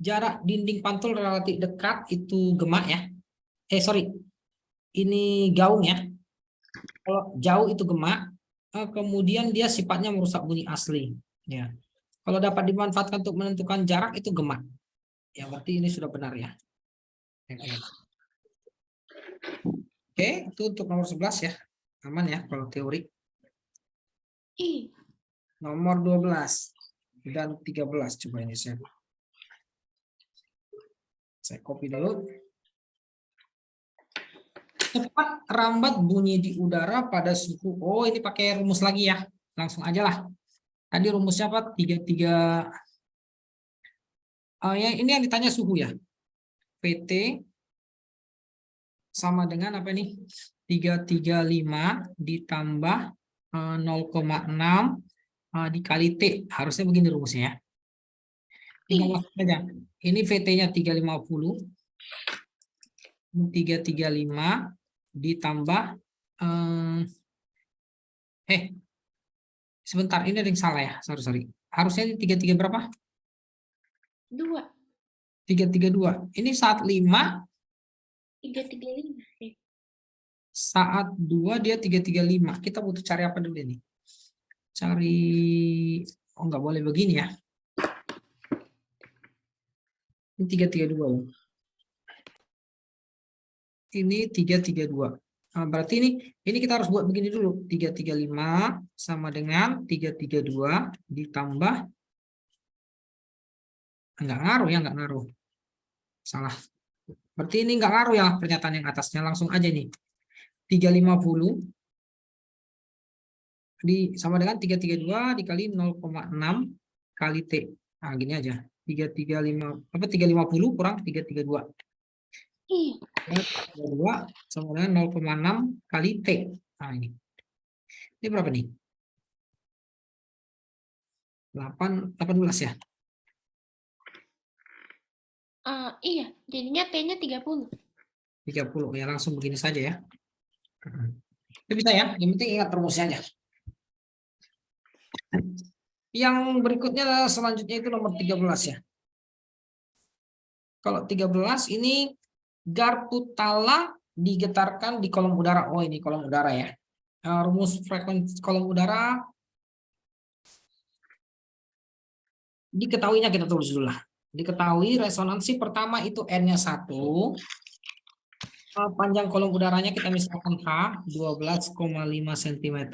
Jarak dinding pantul relatif dekat itu gema ya. Sorry, ini gaung ya. Kalau jauh itu gema. Kemudian dia sifatnya merusak bunyi asli. Ya. Kalau dapat dimanfaatkan untuk menentukan jarak itu gema. Ya berarti ini sudah benar ya. Oke, itu untuk nomor 11 ya. Aman ya kalau teori. Iya. Nomor 12 dan 13 coba ini saya copy dulu. Cepat rambat bunyi di udara pada suhu. Oh, ini pakai rumus lagi ya. Langsung aja lah. Tadi rumusnya apa? 33. Ya, ini yang ditanya suhu ya. VT sama dengan apa nih? 335 ditambah 0,6 dikali T. Harusnya begini rumusnya ya. Tinggal langsung aja. Ini VT-nya 350. 335 ditambah sebentar, ini ada yang salah ya. Sorry. Harusnya ini 33 berapa? 2. 332. Ini saat 5, 335. saat 2 dia 335. Kita butuh cari apa dulu ini? Cari, oh nggak boleh begini ya. Ini 332. Ini 332. Nah, berarti ini kita harus buat begini dulu. 335 sama dengan 332 ditambah, nggak ngaruh ya, nggak ngaruh. Salah. Berarti ini nggak ngaruh ya pernyataan yang atasnya. Langsung aja nih. 350 sama dengan 332 dikali 0,6 kali T. Nah, gini aja. 350 kurang 332. Iya. 2 sama dengan 0,6 kali T. Nah, ini. Ini berapa nih? 18 ya? Iya, jadinya T-nya 30. 30. Ya, langsung begini saja ya. Itu bisa ya, yang penting ingat rumusnya aja. Yang berikutnya selanjutnya itu nomor 13 ya. Kalau 13 ini garpu tala digetarkan di kolom udara. Oh, ini kolom udara ya. Rumus frekuensi kolom udara diketahuinya kita tulis dulu lah. Diketahui resonansi pertama itu N-nya 1. Panjang kolom udaranya kita misalkan H 12,5 cm.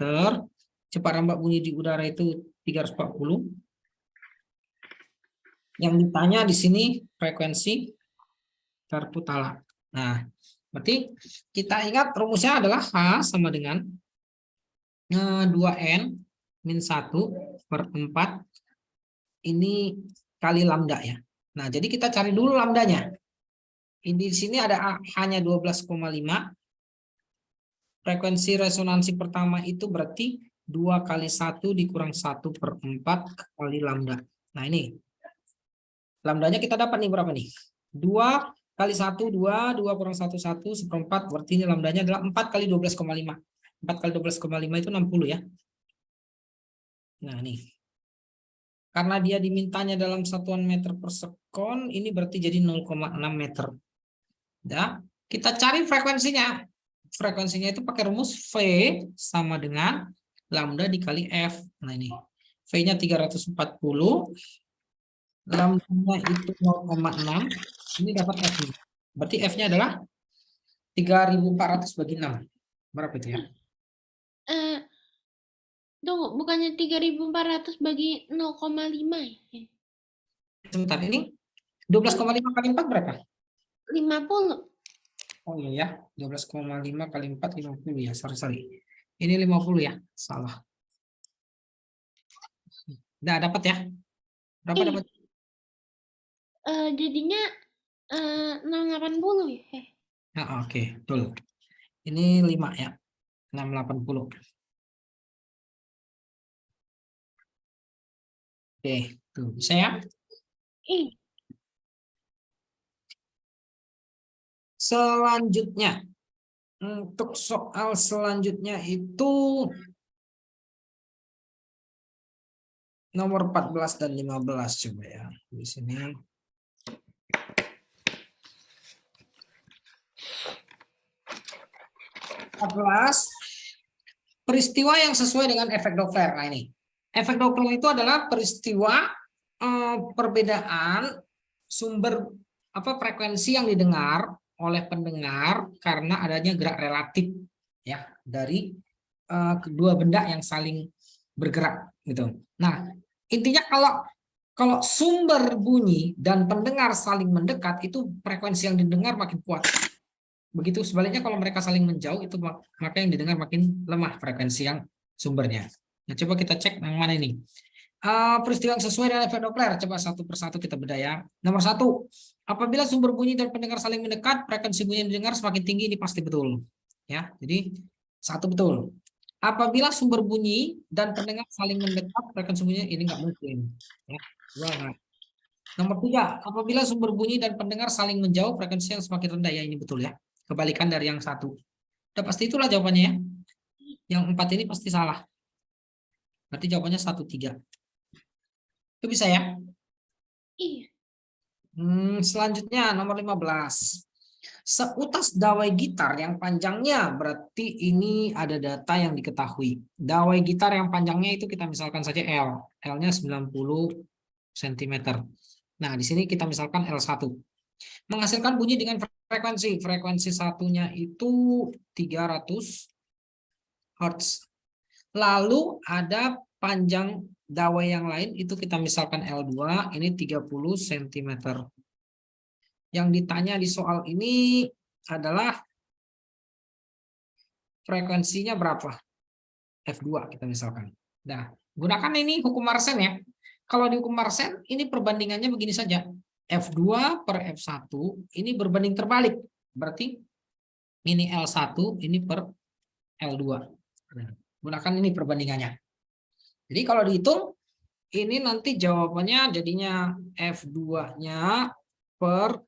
Cepat rambat bunyi di udara itu 340. Yang ditanya di sini frekuensi garpu tala. Nah, berarti kita ingat rumusnya adalah H sama dengan 2N min 1/4 ini kali lambda ya. Nah, jadi kita cari dulu lambdanya. Ini di sini ada hanya 12,5. Frekuensi resonansi pertama itu berarti 2 kali 1 dikurang 1/4 kali lambda. Nah, ini. Lambdanya kita dapat nih berapa nih? 2 kali 1, 2. 2 kurang 1, 1. 1/4. Berarti ini lambdanya adalah 4 kali 12,5. 4 kali 12,5 itu 60 ya. Nah, nih. Karena dia dimintanya dalam satuan meter per sekon, ini berarti jadi 0,6 meter. Ya, kita cari frekuensinya. Frekuensinya itu pakai rumus V sama dengan lambda dikali F. Nah, ini. V-nya 340. Lambdanya itu 0,6. Ini dapat F. Berarti F-nya adalah 3.400 bagi 6. Berapa itu ya? Tunggu, bukannya 3.400 bagi 0,5 ya? Sebentar, ini 12,5 kali 4 berapa? 50. Oh iya ya, 12,5 kali 4, 50 ya. Sorry. Ini 50 ya, salah. Udah dapat ya? Berapa dapat? Jadinya 680 ya? Oke, betul. Ini 5 ya, 680. Oke, tuh bisa ya? Selanjutnya, Untuk soal selanjutnya itu nomor 14 dan 15 coba ya. Di sini. 14. Peristiwa yang sesuai dengan efek Doppler. Nah ini. Efek Doppler itu adalah peristiwa perbedaan sumber frekuensi yang didengar oleh pendengar karena adanya gerak relatif ya dari kedua benda yang saling bergerak gitu. Nah, intinya kalau sumber bunyi dan pendengar saling mendekat itu frekuensi yang didengar makin kuat. Begitu sebaliknya kalau mereka saling menjauh itu maka yang didengar makin lemah frekuensi yang sumbernya. Nah, coba kita cek yang mana ini. Peristiwa yang sesuai dengan efek Doppler. Coba satu persatu kita bedah ya. Nomor 1, apabila sumber bunyi dan pendengar saling mendekat, frekuensi bunyi yang didengar semakin tinggi, ini pasti betul. Ya, jadi 1 betul. Apabila sumber bunyi dan pendengar saling mendekat, frekuensi bunyinya ini nggak mungkin. Ya, 2 enggak. Nomor 3, apabila sumber bunyi dan pendengar saling menjauh, frekuensi yang semakin rendah, ya ini betul ya. Kebalikan dari yang 1. Udah pasti itulah jawabannya ya. Yang 4 ini pasti salah. Berarti jawabannya 1, 3. Itu bisa ya? Iya. Selanjutnya nomor 15. Seutas dawai gitar yang panjangnya, berarti ini ada data yang diketahui. Dawai gitar yang panjangnya itu kita misalkan saja L. L-nya 90 cm. Nah, di sini kita misalkan L1. Menghasilkan bunyi dengan frekuensi. Frekuensi satunya itu 300 Hz. Lalu ada panjang dawai yang lain, itu kita misalkan L2, ini 30 cm. Yang ditanya di soal ini adalah frekuensinya berapa? F2 kita misalkan. Nah, gunakan ini hukum Mersenne ya. Kalau di hukum Mersenne, ini perbandingannya begini saja. F2 per F1, ini berbanding terbalik. Berarti ini L1, ini per L2. Nah, gunakan ini perbandingannya. Jadi kalau dihitung, ini nanti jawabannya jadinya F2-nya per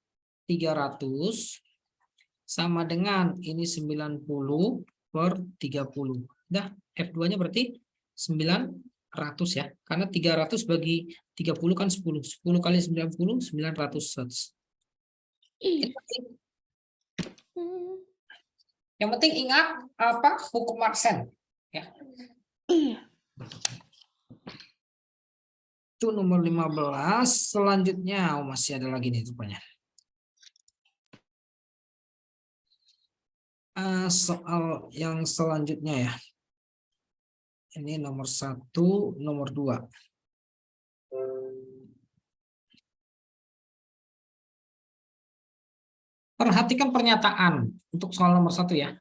300 sama dengan ini 90 per 30. Nah, F2-nya berarti 900 ya. Karena 300 bagi 30 kan 10. 10 kali 90, 900 Hz. Iya. Yang penting ingat hukum Mersenne ya. Iya. Itu nomor 15. Selanjutnya masih ada lagi nih rupanya. Soal yang selanjutnya ya. Ini nomor 1, nomor 2. Perhatikan pernyataan untuk soal nomor 1 ya.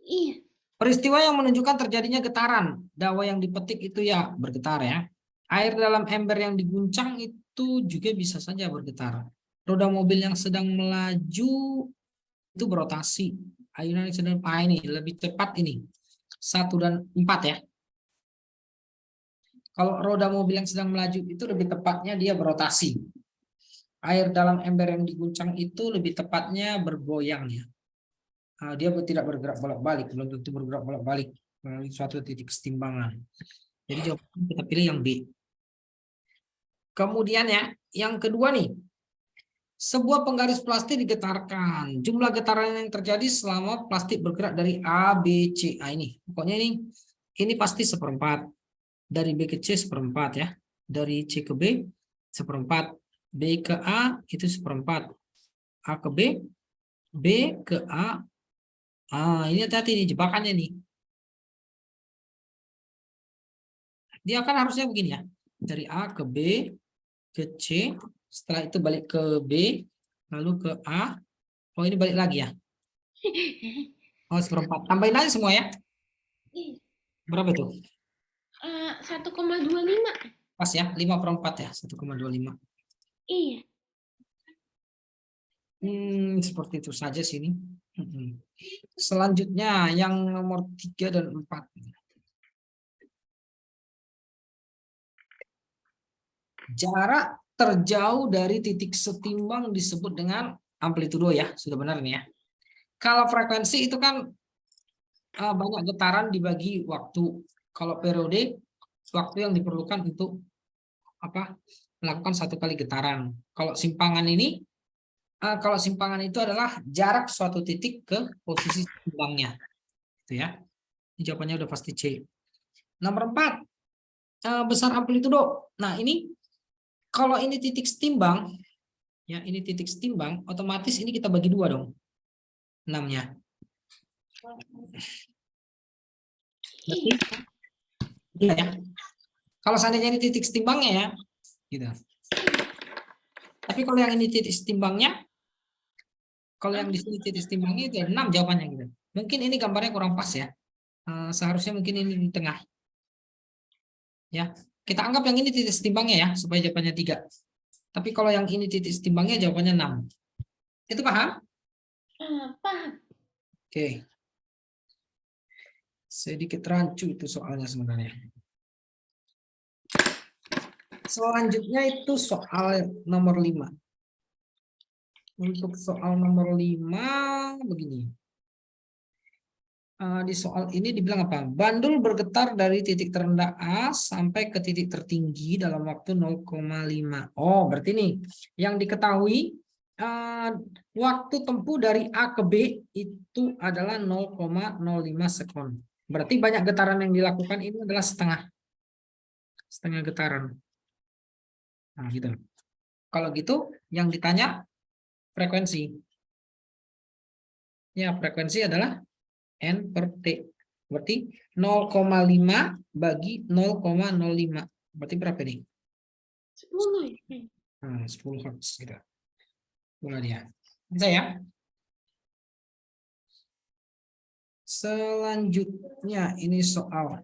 Iya. Peristiwa yang menunjukkan terjadinya getaran. Dawai yang dipetik itu ya bergetar ya. Air dalam ember yang diguncang itu juga bisa saja bergetar. Roda mobil yang sedang melaju itu berotasi. Ayunan yang sedang ini lebih cepat ini. 1 dan 4 ya. Kalau roda mobil yang sedang melaju itu lebih tepatnya dia berotasi. Air dalam ember yang diguncang itu lebih tepatnya bergoyang ya. Dia tidak bergerak bolak-balik, belum tentu bergerak bolak-balik melalui suatu titik kesetimbangan. Jadi jawabannya kita pilih yang B. Kemudian ya, yang kedua nih. Sebuah penggaris plastik digetarkan. Jumlah getaran yang terjadi selama plastik bergerak dari A, B, C. Ini. Pokoknya ini pasti seperempat. Dari B ke C seperempat ya. Dari C ke B seperempat. B ke A itu seperempat. A ke B. B ke A. Ini hati-hati nih jebakannya nih. Dia kan harusnya begini ya. Dari A ke B ke C. Setelah itu balik ke B. Lalu ke A. Oh ini balik lagi ya. Oh seperempat. Tambahin aja semua ya. Berapa itu? 1,25. Pas ya. 5/4 ya. 1,25. Iya. Seperti itu saja sini. Selanjutnya yang nomor 3 dan 4. Jarak terjauh dari titik setimbang disebut dengan amplitudo ya. Sudah benar nih ya. Kalau frekuensi itu kan banyak getaran dibagi waktu. Kalau periode, waktu yang diperlukan untuk melakukan satu kali getaran. Kalau simpangan ini, kalau simpangan itu adalah jarak suatu titik ke posisi timbangnya, gitu ya. Ini jawabannya udah pasti C. Nomor 4, besar amplitudo. Nah ini, kalau ini titik setimbang, ya ini titik setimbang, otomatis ini kita bagi 2 dong, 6-nya. Berarti, iya ya. Kalau seandainya ini titik setimbangnya ya, gitu. Tapi kalau yang ini titik setimbangnya, kalau yang di sini titik setimbangnya itu 6 jawabannya gitu. Mungkin ini gambarnya kurang pas ya. Seharusnya mungkin ini di tengah. Ya, kita anggap yang ini titik setimbangnya ya, supaya jawabannya 3. Tapi kalau yang ini titik setimbangnya jawabannya 6. Itu paham? Paham. Oke. Sedikit rancu itu soalnya sebenarnya. Selanjutnya itu soal nomor 5. Untuk soal nomor 5 begini. Di soal ini dibilang apa? Bandul bergetar dari titik terendah A sampai ke titik tertinggi dalam waktu 0,5. Oh, berarti nih yang diketahui waktu tempuh dari A ke B itu adalah 0,05 sekon. Berarti banyak getaran yang dilakukan ini adalah setengah getaran. Nah, gitu. Kalau gitu yang ditanya frekuensi. Ya, frekuensi adalah N per T. Berarti 0,5 bagi 0,05. Berarti berapa nih? 10. 10 Hz gitu. Mulai dia. Bisa ya? Selanjutnya ini soal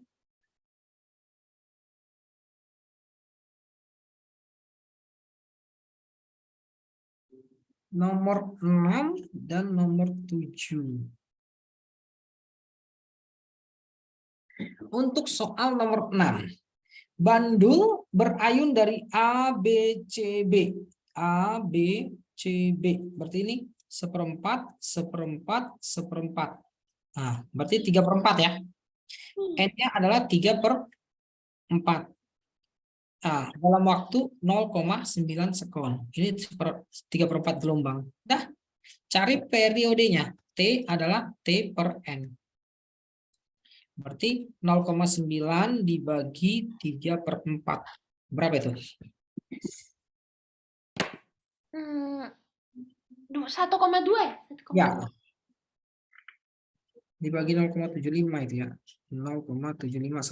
nomor 6 dan nomor 7. Untuk soal nomor 6. Bandul berayun dari A, B, C, B. A, B, C, B. Berarti ini seperempat, seperempat, seperempat. Nah, berarti 3/4 ya. N-nya adalah 3/4. Nah, dalam waktu 0,9 sekon. Ini 3/4 gelombang. Dah, cari periodenya. T adalah T per N. Berarti 0,9 dibagi 3/4. Berapa itu? 1,2 ya? Ya. Dibagi 0,75 itu ya. 0,75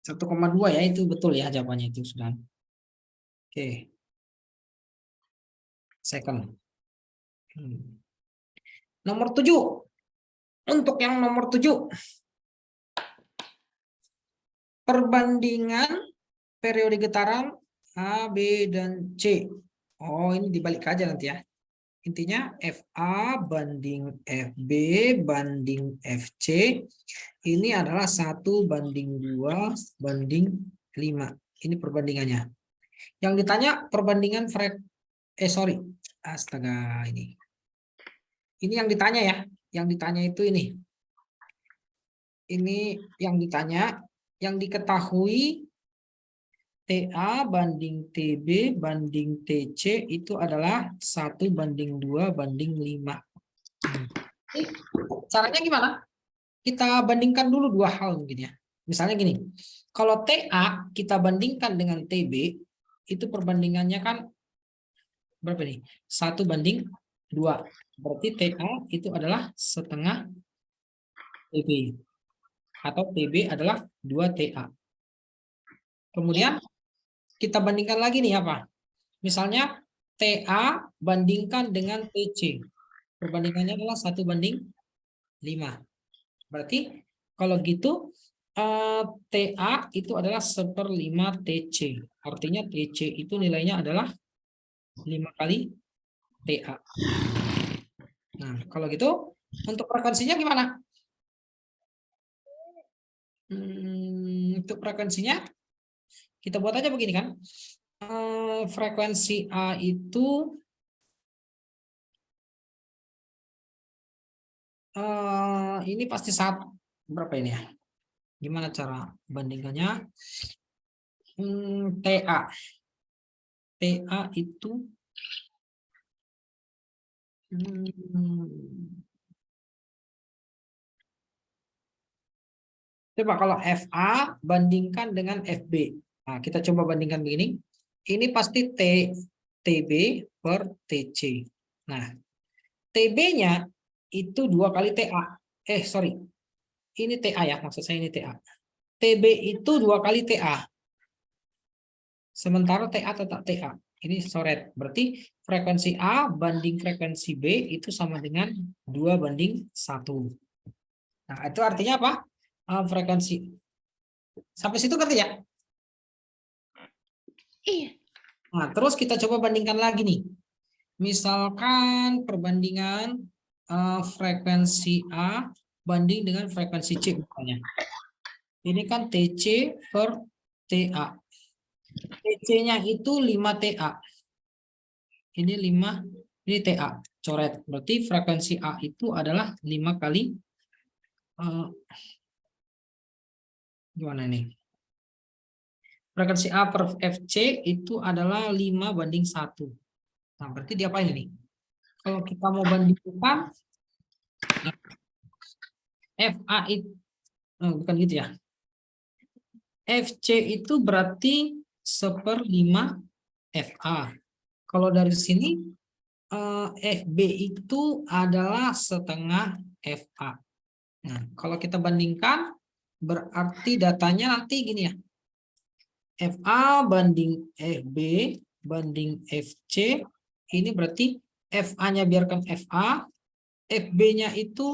1,2 ya, itu betul ya jawabannya itu sudah. Oke. Second. Nomor 7. Untuk yang nomor 7. Perbandingan periode getaran A, B, dan C. Oh, ini dibalik aja nanti ya. Intinya FA banding FB banding FC ini adalah 1/2 banding 5. Ini perbandingannya. Yang ditanya perbandingan astaga ini. Ini yang ditanya ya. Yang ditanya itu ini. Ini yang ditanya, yang diketahui TA banding TB banding TC itu adalah 1/2/5. Caranya gimana? Kita bandingkan dulu 2 hal mungkin ya. Misalnya gini, kalau TA kita bandingkan dengan TB, itu perbandingannya kan berapa nih? 1/2. Berarti TA itu adalah setengah TB. Atau TB adalah 2 TA. Kemudian kita bandingkan lagi nih apa? Misalnya TA bandingkan dengan TC. Perbandingannya adalah 1/5. Berarti kalau gitu TA itu adalah 1/5 TC. Artinya TC itu nilainya adalah 5 kali TA. Nah, kalau gitu untuk frekuensinya gimana? Untuk frekuensinya kita buat aja begini kan. frekuensi A itu ini pasti berapa ini ya? Gimana cara bandingkannya? TA itu coba kalau FA bandingkan dengan FB. Nah, kita coba bandingkan begini. Ini pasti TB per TC. Nah, TB-nya itu 2 kali TA. Sorry. Ini TA ya, maksud saya ini TA. TB itu 2 kali TA. Sementara TA tetap TA. Ini coret. Berarti frekuensi A banding frekuensi B itu sama dengan 2 banding 1. Nah, itu artinya apa? Frekuensi. Sampai situ ngerti ya? Iya. Nah, terus kita coba bandingkan lagi nih. Misalkan perbandingan frekuensi A banding dengan frekuensi C misalnya. Ini kan TC per TA. TC-nya itu 5 TA. Ini 5, ini TA, coret. Berarti frekuensi A itu adalah 5 kali gimana nih? Frekuensi A per FC itu adalah 5 banding 1. Nah, berarti diapain ini? Kalau kita mau bandingkan FA itu bukan gitu ya. FC itu berarti 1/5 FA. Kalau dari sini FB itu adalah setengah FA. Nah, kalau kita bandingkan berarti datanya nanti gini ya. FA banding FB banding FC, ini berarti FA-nya biarkan FA, FB-nya itu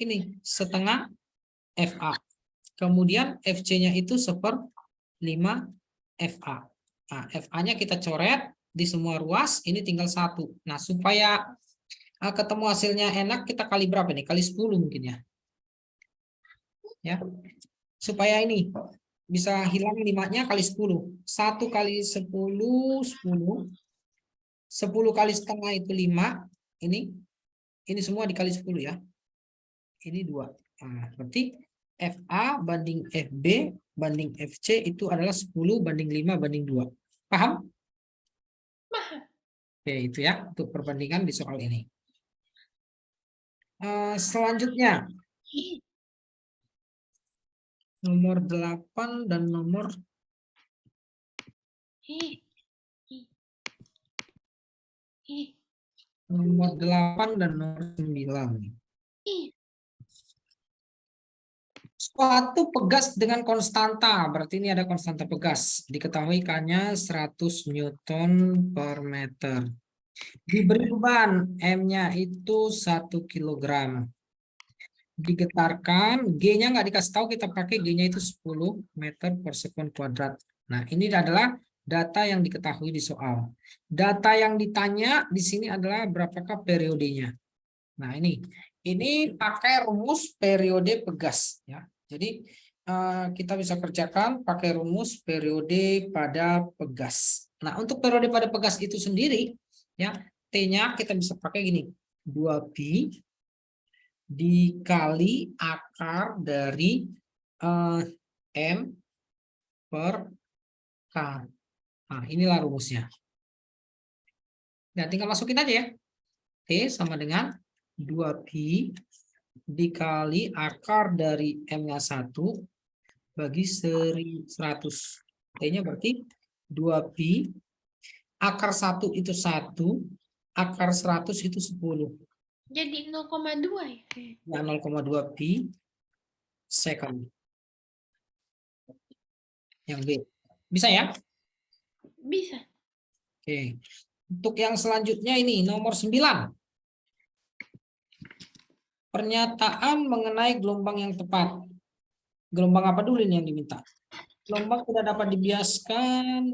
ini setengah FA. Kemudian FC-nya itu 1/5 FA. Nah, FA-nya kita coret di semua ruas, ini tinggal 1. Nah, supaya ketemu hasilnya enak, kita kali berapa nih? Kali 10 mungkin ya. Ya. Supaya ini bisa hilang 5-nya kali 10. 1 kali 10, 10. 10 kali setengah itu 5. Ini semua dikali 10 ya. Ini 2. Nah, berarti FA banding FB banding FC itu adalah 10 banding 5 banding 2. Paham? Paham. Oke, itu ya untuk perbandingan di soal ini. Selanjutnya nomor 8 dan nomor nomor 8 dan nomor 9. Suatu pegas dengan konstanta, berarti ini ada konstanta pegas. Diketahui K-nya 100 Newton per meter. Diberi beban M-nya itu 1 kilogram. Digetarkan, G-nya nggak dikasih tahu, kita pakai G-nya itu 10 meter per sekund kuadrat. Nah, ini adalah data yang diketahui di soal. Data yang ditanya di sini adalah berapakah periodenya. Nah, ini pakai rumus periode pegas ya. Jadi kita bisa kerjakan pakai rumus periode pada pegas. Nah, untuk periode pada pegas itu sendiri ya, T-nya kita bisa pakai gini. 2pi dikali akar dari M per K. Nah, inilah rumusnya. Nah, tinggal masukin aja ya. T sama dengan 2pi dikali akar dari M-nya 1 bagi 100. T-nya berarti 2pi. Akar 1 itu 1. Akar 100 itu 10. Jadi 0,2 ya? Ya, 0,2 pi second. Yang B. Bisa ya? Bisa. Oke. Untuk yang selanjutnya ini nomor 9. Pernyataan mengenai gelombang yang tepat. Gelombang apa dulu ini yang diminta? Gelombang tidak dapat dibiaskan.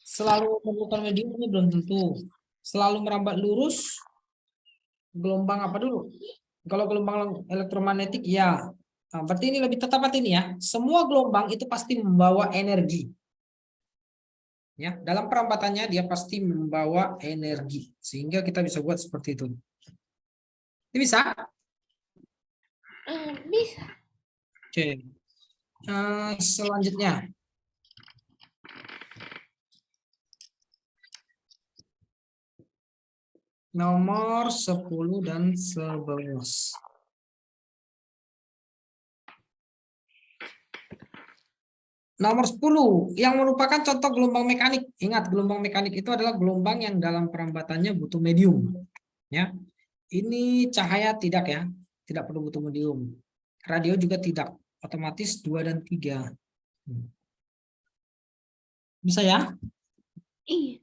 Selalu memerlukan medium ini belum tentu. Selalu merambat lurus. Gelombang apa dulu? Kalau gelombang elektromagnetik ya Nah, berarti ini lebih tepat ini ya. Semua gelombang itu pasti membawa energi. Ya, dalam perambatannya dia pasti membawa energi. Sehingga kita bisa buat seperti itu. Ini bisa? Bisa. Oke. Selanjutnya. Nomor 10 dan 11. Nomor 10 yang merupakan contoh gelombang mekanik. Ingat, gelombang mekanik itu adalah gelombang yang dalam perambatannya butuh medium. Ya. Ini cahaya tidak ya, tidak perlu butuh medium. Radio juga tidak, otomatis 2 dan 3. Bisa ya? Iya.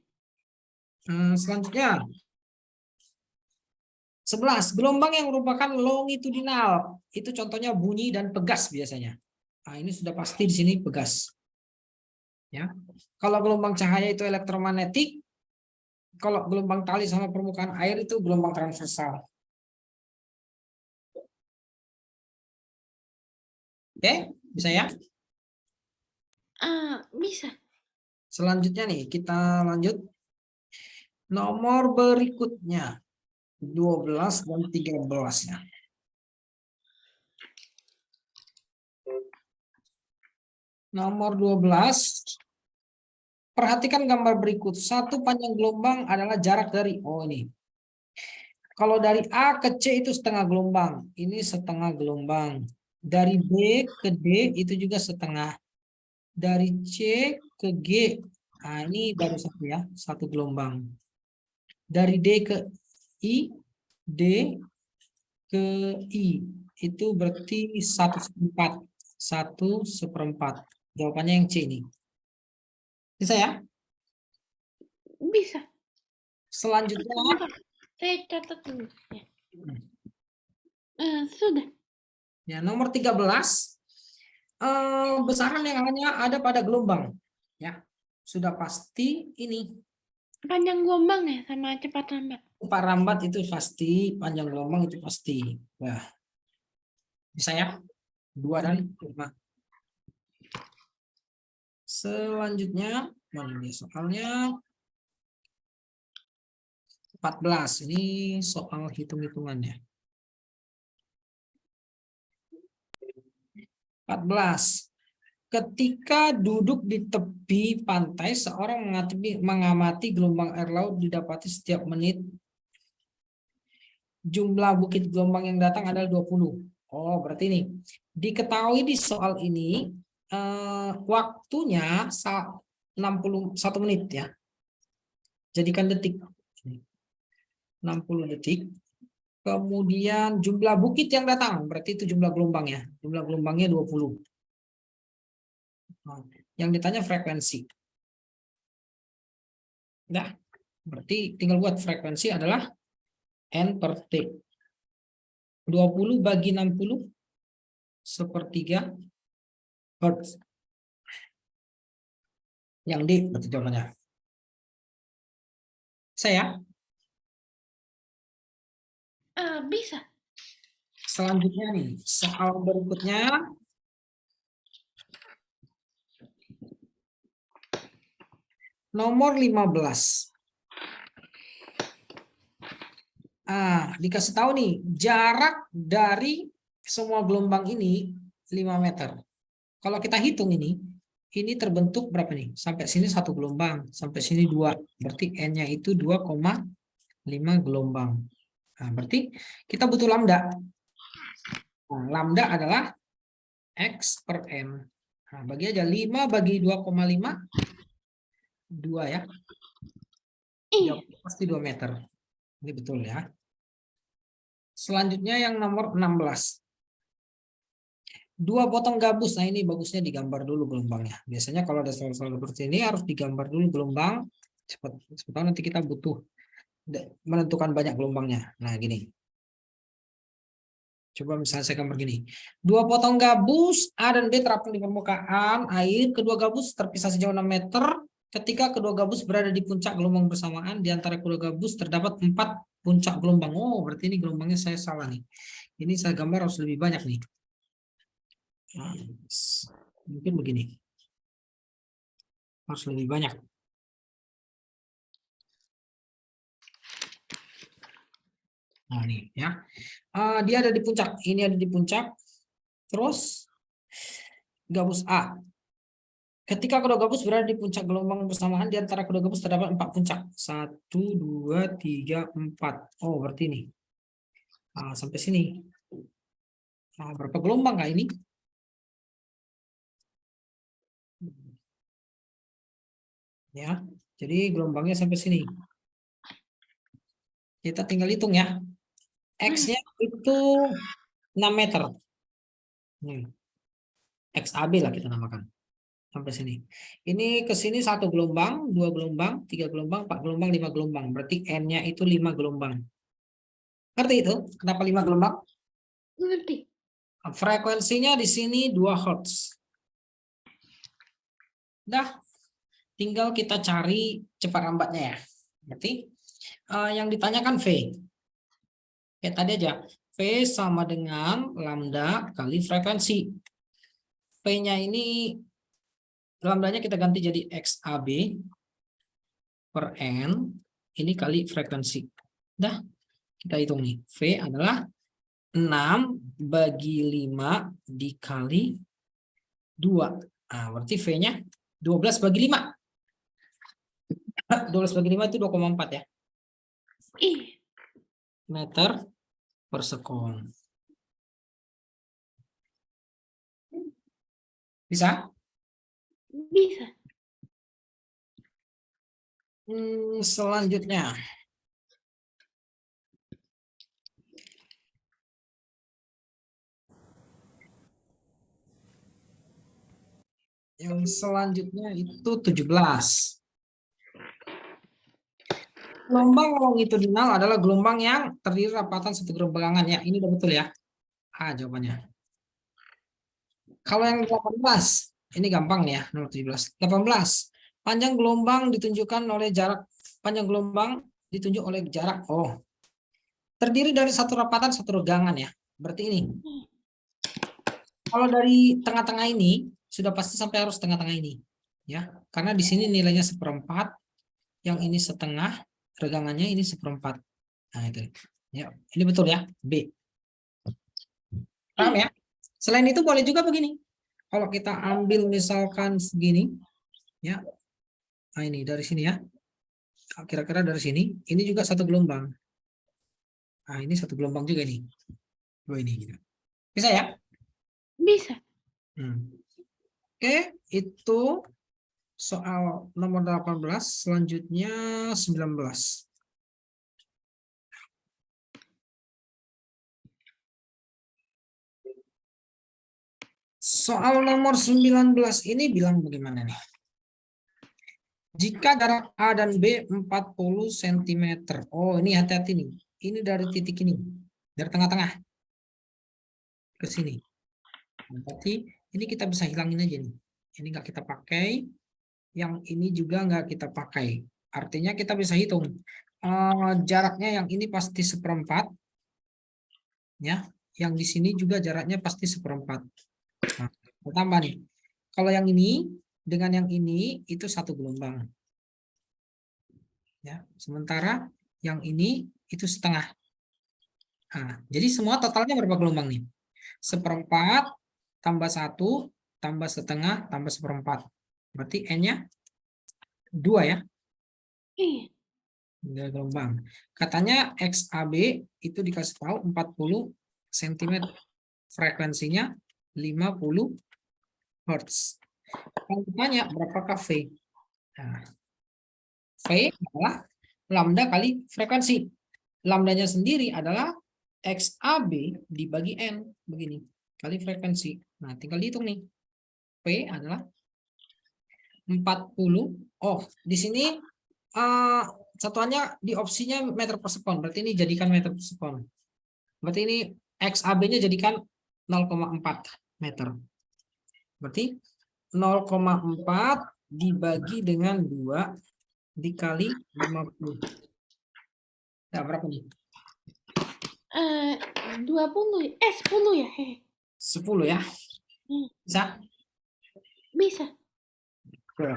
Selanjutnya 11, gelombang yang merupakan longitudinal. Itu contohnya bunyi dan pegas biasanya. Nah, ini sudah pasti di sini pegas. Ya. Kalau gelombang cahaya itu elektromagnetik, kalau gelombang tali sama permukaan air itu gelombang transversal. Oke, bisa ya? Bisa. Selanjutnya nih, kita lanjut. Nomor berikutnya, 12 dan 13-nya. Nomor 12, perhatikan gambar berikut. Satu panjang gelombang adalah jarak dari, oh ini. Kalau dari A ke C itu setengah gelombang. Ini setengah gelombang. Dari B ke D itu juga setengah. Dari C ke G, nah ini baru satu ya, satu gelombang. Dari D ke I, D ke I, itu berarti 1/4. 1/4. Jawabannya yang C ini. Bisa ya? Bisa. Selanjutnya. Bentar, saya catat dulu. Ya. Sudah. Ya, nomor 13. Besaran yang hanya ada pada gelombang. Ya, sudah pasti ini. Panjang gelombang ya sama cepat lambat. Cepat lambat itu pasti, panjang gelombang itu pasti. Nah, bisa ya? 2 dan 5. Selanjutnya, mana ini soalnya? 14. Ini soal hitung-hitungannya. 14. Ketika duduk di tepi pantai, seorang mengamati gelombang air laut didapati setiap menit. Jumlah bukit gelombang yang datang adalah 20. Oh, berarti ini. Diketahui di soal ini waktunya 61 menit ya. Jadikan detik. 60 detik. Kemudian jumlah bukit yang datang, berarti itu jumlah gelombangnya. Jumlah gelombangnya 20. Nah, yang ditanya frekuensi. Nah, berarti tinggal buat frekuensi adalah N per T. 20 bagi 60, 1/3 Hertz. Yang D berarti jawabannya. Saya? Bisa. Selanjutnya nih, soal berikutnya. Nomor 15. Dikasih tahu nih, jarak dari semua gelombang ini 5 meter. Kalau kita hitung ini terbentuk berapa nih? Sampai sini 1 gelombang, sampai sini 2. Berarti N-nya itu 2,5 gelombang. Nah, berarti kita butuh lambda. Nah, lambda adalah X per N. Nah, bagi aja 5 bagi 2,5. 2 ya. Iya. Pasti 2 meter. Ini betul ya. Selanjutnya yang nomor 16. 2 potong gabus. Nah, ini bagusnya digambar dulu gelombangnya. Biasanya kalau ada soal-soal seperti ini harus digambar dulu gelombang. Cepat tahu nanti kita butuh menentukan banyak gelombangnya. Nah, gini. Coba misalnya saya gambar gini. 2 potong gabus A dan B terapung di permukaan air. Kedua gabus terpisah sejauh 6 meter. Ketika kedua gabus berada di puncak gelombang bersamaan, di antara kedua gabus terdapat 4 puncak gelombang. Oh, berarti ini gelombangnya saya salah nih. Ini saya gambar harus lebih banyak nih. Nah, mungkin begini. Harus lebih banyak. Nah, ini ya. Dia ada di puncak. Ini ada di puncak. Terus gabus A. Ketika kedua gabus berada di puncak gelombang bersamaan, di antara kedua gabus terdapat 4 puncak. 1, 2, 3, 4. Oh, berarti ini. Sampai sini. Berapa gelombang kah ini? Ya, jadi gelombangnya sampai sini. Kita tinggal hitung ya. X-nya itu 6 meter. XAB lah kita namakan. Sampai sini. Ini ke sini 1 gelombang, 2 gelombang, 3 gelombang, 4 gelombang, 5 gelombang. Berarti N-nya itu 5 gelombang. Ngerti itu? Kenapa 5 gelombang? Ngerti. Frekuensinya di sini 2 Hz. Dah, tinggal kita cari cepat lambatnya ya. Berarti yang ditanyakan V. Kayak tadi aja. V sama dengan lambda kali frekuensi. V-nya ini, lambdanya kita ganti jadi XAB per N. Ini kali frekuensi. Dah, kita hitung nih. V adalah 6 bagi 5 dikali 2. Nah, berarti V-nya 12 bagi 5. 12 bagi 5 itu 2,4 ya. Meter per sekon. Bisa? Bisa. Selanjutnya. Yang selanjutnya itu 17. Gelombang longitudinal adalah gelombang yang terdiri rapatan satu gelombang ya. Ini udah betul ya. Jawabannya. Kalau yang 18, ini gampang nih ya, nomor 17. 18. Panjang gelombang ditunjukkan oleh jarak. Panjang gelombang ditunjuk oleh jarak. Oh. Terdiri dari satu rapatan, satu regangan ya. Berarti ini. Kalau dari tengah-tengah ini, sudah pasti sampai harus tengah-tengah ini. Ya, karena di sini nilainya 1/4, yang ini setengah, regangannya ini 1/4. Nah, itu. Ya, ini betul ya, B. Paham ya? Selain itu boleh juga begini. Kalau kita ambil misalkan segini, ya. Nah, ini dari sini ya. Kira-kira dari sini, ini juga satu gelombang. Nah, ini satu gelombang juga nih. Ini gitu. Bisa ya? Bisa. Oke, itu soal nomor 18, selanjutnya 19. Soal nomor 19 ini bilang bagaimana nih? Jika jarak A dan B 40 cm. Oh, ini hati-hati nih. Ini dari titik ini. Dari tengah-tengah. Ke sini. Berarti ini kita bisa hilangin aja nih. Ini nggak kita pakai. Yang ini juga nggak kita pakai. Artinya kita bisa hitung. Jaraknya yang ini pasti 1/4. Ya. Yang di sini juga jaraknya pasti 1/4. Nah, tambah nih. Kalau yang ini dengan yang ini itu satu gelombang. Ya, sementara yang ini itu setengah. Nah, jadi semua totalnya berapa gelombang nih? 1/4 tambah 1 tambah setengah tambah 1/4. Berarti N-nya 2 ya. Iya. 2 gelombang. Katanya XAB itu dikasih tahu 40 cm. Frekuensinya 50 Hz. Kalau ditanya berapakah V? Nah, V adalah lambda kali frekuensi. Lambdanya sendiri adalah XAB dibagi N. Begini. Kali frekuensi. Nah, tinggal dihitung nih. P adalah 40. Oh, di sini satuannya di opsinya meter per sekon. Berarti ini jadikan meter per sekon. Berarti ini XAB-nya jadikan 0,4 meter. Berarti 0,4 dibagi dengan 2 dikali 50. Nah, berapa nih? 20. 10 ya. 10 ya. Bisa? Bisa. Oke.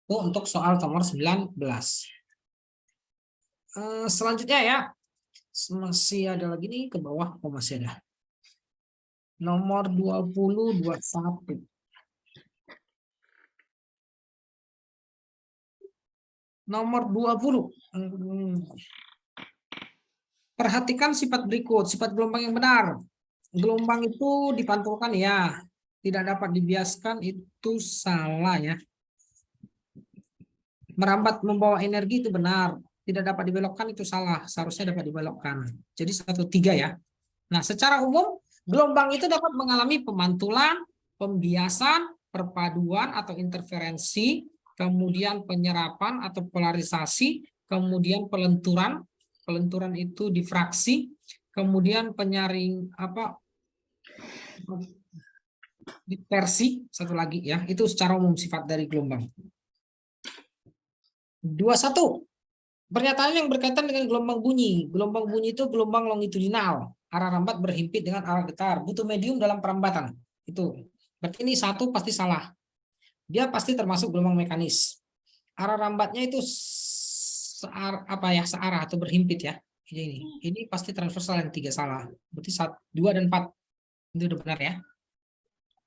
Itu untuk soal nomor 19. Selanjutnya ya, masih ada lagi nih ke bawah. Oh, masih ada. Nomor 20, 21. Nomor 20. Perhatikan sifat berikut, sifat gelombang yang benar. Gelombang itu dipantulkan ya, tidak dapat dibiaskan itu salah ya. Merambat membawa energi itu benar, tidak dapat dibelokkan itu salah, seharusnya dapat dibelokkan. Jadi 1, 3 ya. Nah, secara umum gelombang itu dapat mengalami pemantulan, pembiasan, perpaduan atau interferensi, kemudian penyerapan atau polarisasi, kemudian pelenturan. Pelenturan itu difraksi, kemudian penyaring dispersi, satu lagi ya. Itu secara umum sifat dari gelombang. 21. Pernyataan yang berkaitan dengan gelombang bunyi. Gelombang bunyi itu gelombang longitudinal. Arah rambat berhimpit dengan arah getar. Butuh medium dalam perambatan. Itu. Berarti ini 1 pasti salah. Dia pasti termasuk gelombang mekanis. Arah rambatnya itu searah atau berhimpit ya. Ini pasti transversal, yang 3 salah. Berarti 2 dan 4 itu udah benar ya.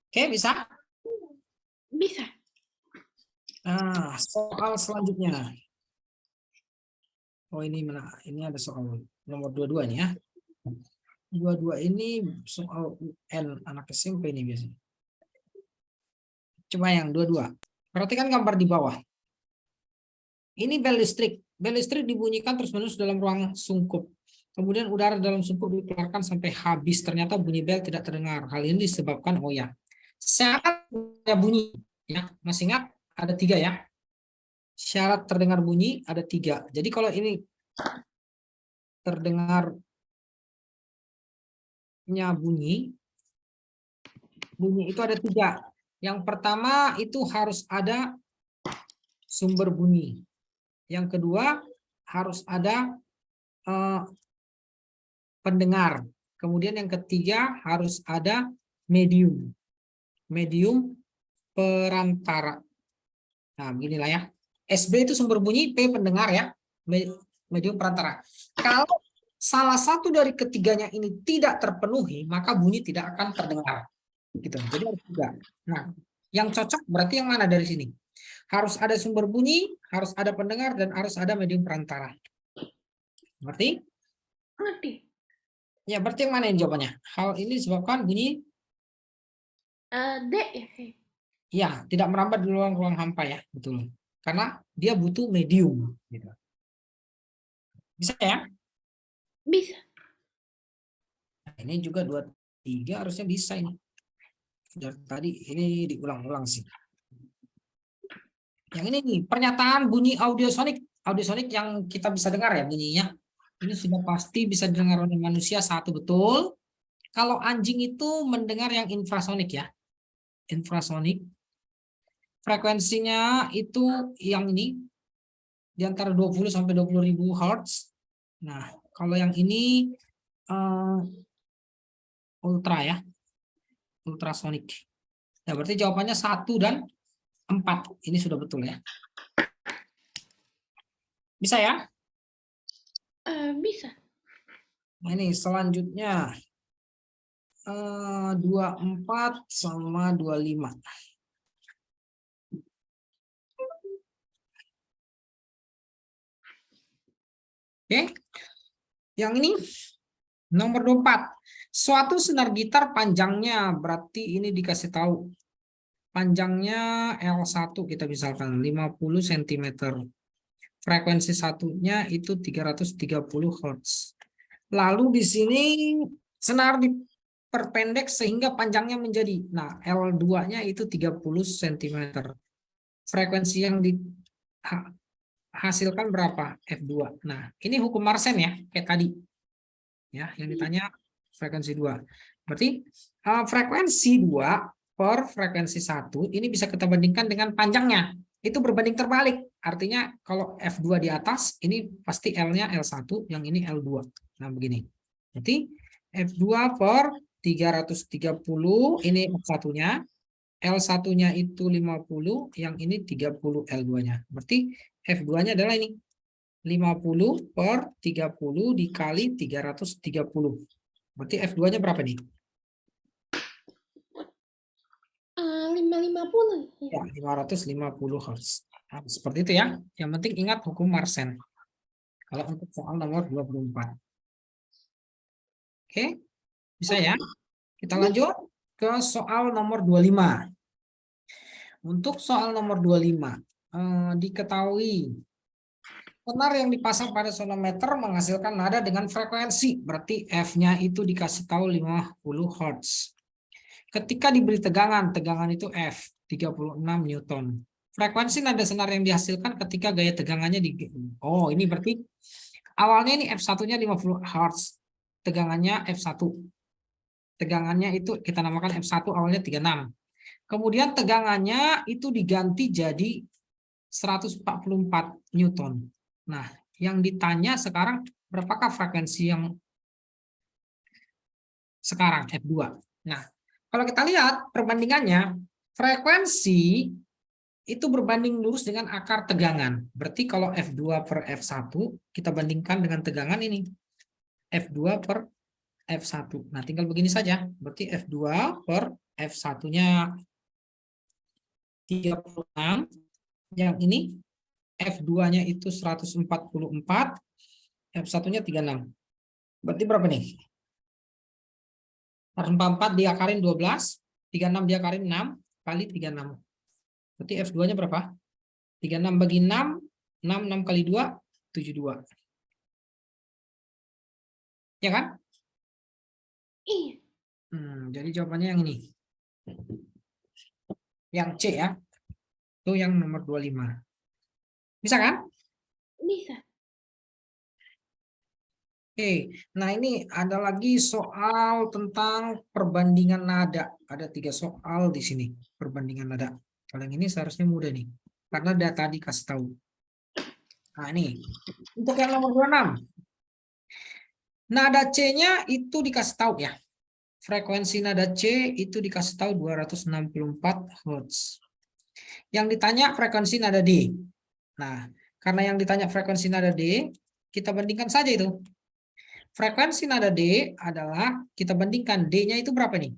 Oke, bisa? Bisa. Nah, soal selanjutnya. Oh, ini mana? Ini ada soal nomor 22 nih ya. 22 ini soal UN anak SMP ini biasanya. Coba yang 22. Perhatikan gambar di bawah. Ini bel listrik. Bel listrik dibunyikan terus-menerus dalam ruang sungkup. Kemudian udara dalam sungkup dikeluarkan sampai habis. Ternyata bunyi bel tidak terdengar. Hal ini disebabkan syarat bunyi ya. Masih ingat ada 3 ya. Syarat terdengar bunyi ada 3. Jadi kalau ini terdengarnya bunyi itu ada 3. Yang pertama itu harus ada sumber bunyi. Yang kedua harus ada pendengar. Kemudian yang ketiga harus ada medium perantara. Nah, beginilah ya. SB itu sumber bunyi, P pendengar ya, medium perantara. Kalau salah satu dari ketiganya ini tidak terpenuhi, maka bunyi tidak akan terdengar. Gitu. Jadi harus 3. Nah, yang cocok berarti yang mana dari sini? Harus ada sumber bunyi, harus ada pendengar, dan harus ada medium perantara. Ngerti? Ngerti. Ya, berarti yang mana yang jawabannya? Hal ini disebabkan bunyi D ya. ya tidak merambat di ruang hampa ya, betul. Karena dia butuh medium. Gitu. Bisa ya? Bisa. Nah, ini juga 23 harusnya bisa ini. Dari tadi ini diulang-ulang sih. Yang ini nih, pernyataan bunyi audiosonik. Audiosonik yang kita bisa dengar ya bunyinya. Ini sudah pasti bisa didengar oleh manusia, 1 betul. Kalau anjing itu mendengar yang infrasonik ya. Infrasonik. Frekuensinya itu yang ini di antara 20 sampai 20.000 Hz. Nah, kalau yang ini ultra ya. Ultrasonik. Nah, berarti jawabannya 1 dan 4. Ini sudah betul ya. Bisa ya? Bisa. Nah, ini selanjutnya 24 sama 25. Oke. Yang ini nomor 24. Suatu senar gitar panjangnya berarti ini dikasih tahu. Panjangnya L1 kita misalkan 50 cm. Frekuensi satunya itu 330 Hz. Lalu di sini senar diperpendek sehingga panjangnya menjadi, nah L2-nya itu 30 cm. Frekuensi yang dihasilkan berapa? F2. Nah, ini hukum Mersenne ya, kayak tadi. Ya, yang ditanya frekuensi 2. Berarti frekuensi 2 per frekuensi 1 ini bisa kita bandingkan dengan panjangnya. Itu berbanding terbalik. Artinya kalau F2 di atas, ini pasti L-nya L1, yang ini L2. Nah, begini. Jadi F2 per 330, ini F1-nya. L1-nya itu 50, yang ini 30 L2-nya. Berarti F2-nya adalah ini. 50 per 30 dikali 330. Berarti F2-nya berapa nih? 550. Ya, 550 Hz. Nah, seperti itu ya. Yang penting ingat hukum Mersenne. Kalau untuk soal nomor 24. Oke, bisa ya? Kita lanjut ke soal nomor 25. Untuk soal nomor 25, diketahui senar yang dipasang pada sonometer menghasilkan nada dengan frekuensi. Berarti F-nya itu dikasih tahu 50 Hz. Ketika diberi tegangan, tegangan itu F, 36 Newton. Frekuensi nada senar yang dihasilkan ketika gaya tegangannya Oh, ini berarti awalnya ini F1-nya 50 Hz. Tegangannya F1. Tegangannya itu kita namakan F1, awalnya 36. Kemudian tegangannya itu diganti jadi 144 Newton. Nah, yang ditanya sekarang berapakah frekuensi yang sekarang F2. Nah, kalau kita lihat perbandingannya, frekuensi itu berbanding lurus dengan akar tegangan. Berarti kalau F2 per F1 kita bandingkan dengan tegangan ini. F2 per F1. Nah, tinggal begini saja. Berarti F2 per F1-nya 36. Yang ini F2-nya itu 144. F1-nya 36. Berarti berapa nih? 44 diakarin 12. 36 diakarin 6 kali 36. Berarti F2-nya berapa? 36 bagi 6. 6 kali 2, 72. Ya kan? Iya. Jadi jawabannya yang ini. Yang C ya. Itu yang nomor 25. Bisa kan? Bisa. Oke. Nah ini ada lagi soal tentang perbandingan nada. Ada 3 soal di sini. Perbandingan nada. Kalau yang ini seharusnya mudah nih. Karena data dikasih tahu. Nah ini. Untuk yang nomor 26. Nada C-nya itu dikasih tahu ya. Frekuensi nada C itu dikasih tahu 264 Hz. Yang ditanya frekuensi nada D. Nah, karena yang ditanya frekuensi nada D, kita bandingkan saja itu. Frekuensi nada D adalah, kita bandingkan D-nya itu berapa nih?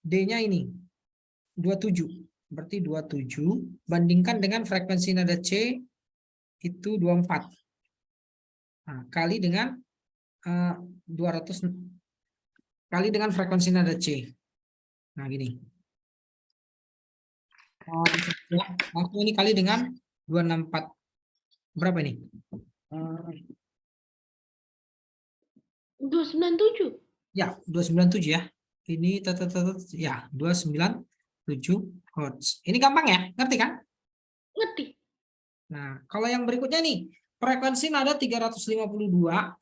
D-nya ini, 27. Berarti 27, bandingkan dengan frekuensi nada C, itu 24. Nah, kali dengan 200, kali dengan frekuensi nada C. Nah, gini. Langsung ini kali dengan 264. Berapa ini? 297. Ya, 297 ya. Ini ya, 297 Hz. Ini gampang ya? Ngerti kan? Ngerti. Nah, kalau yang berikutnya nih, frekuensi nada 352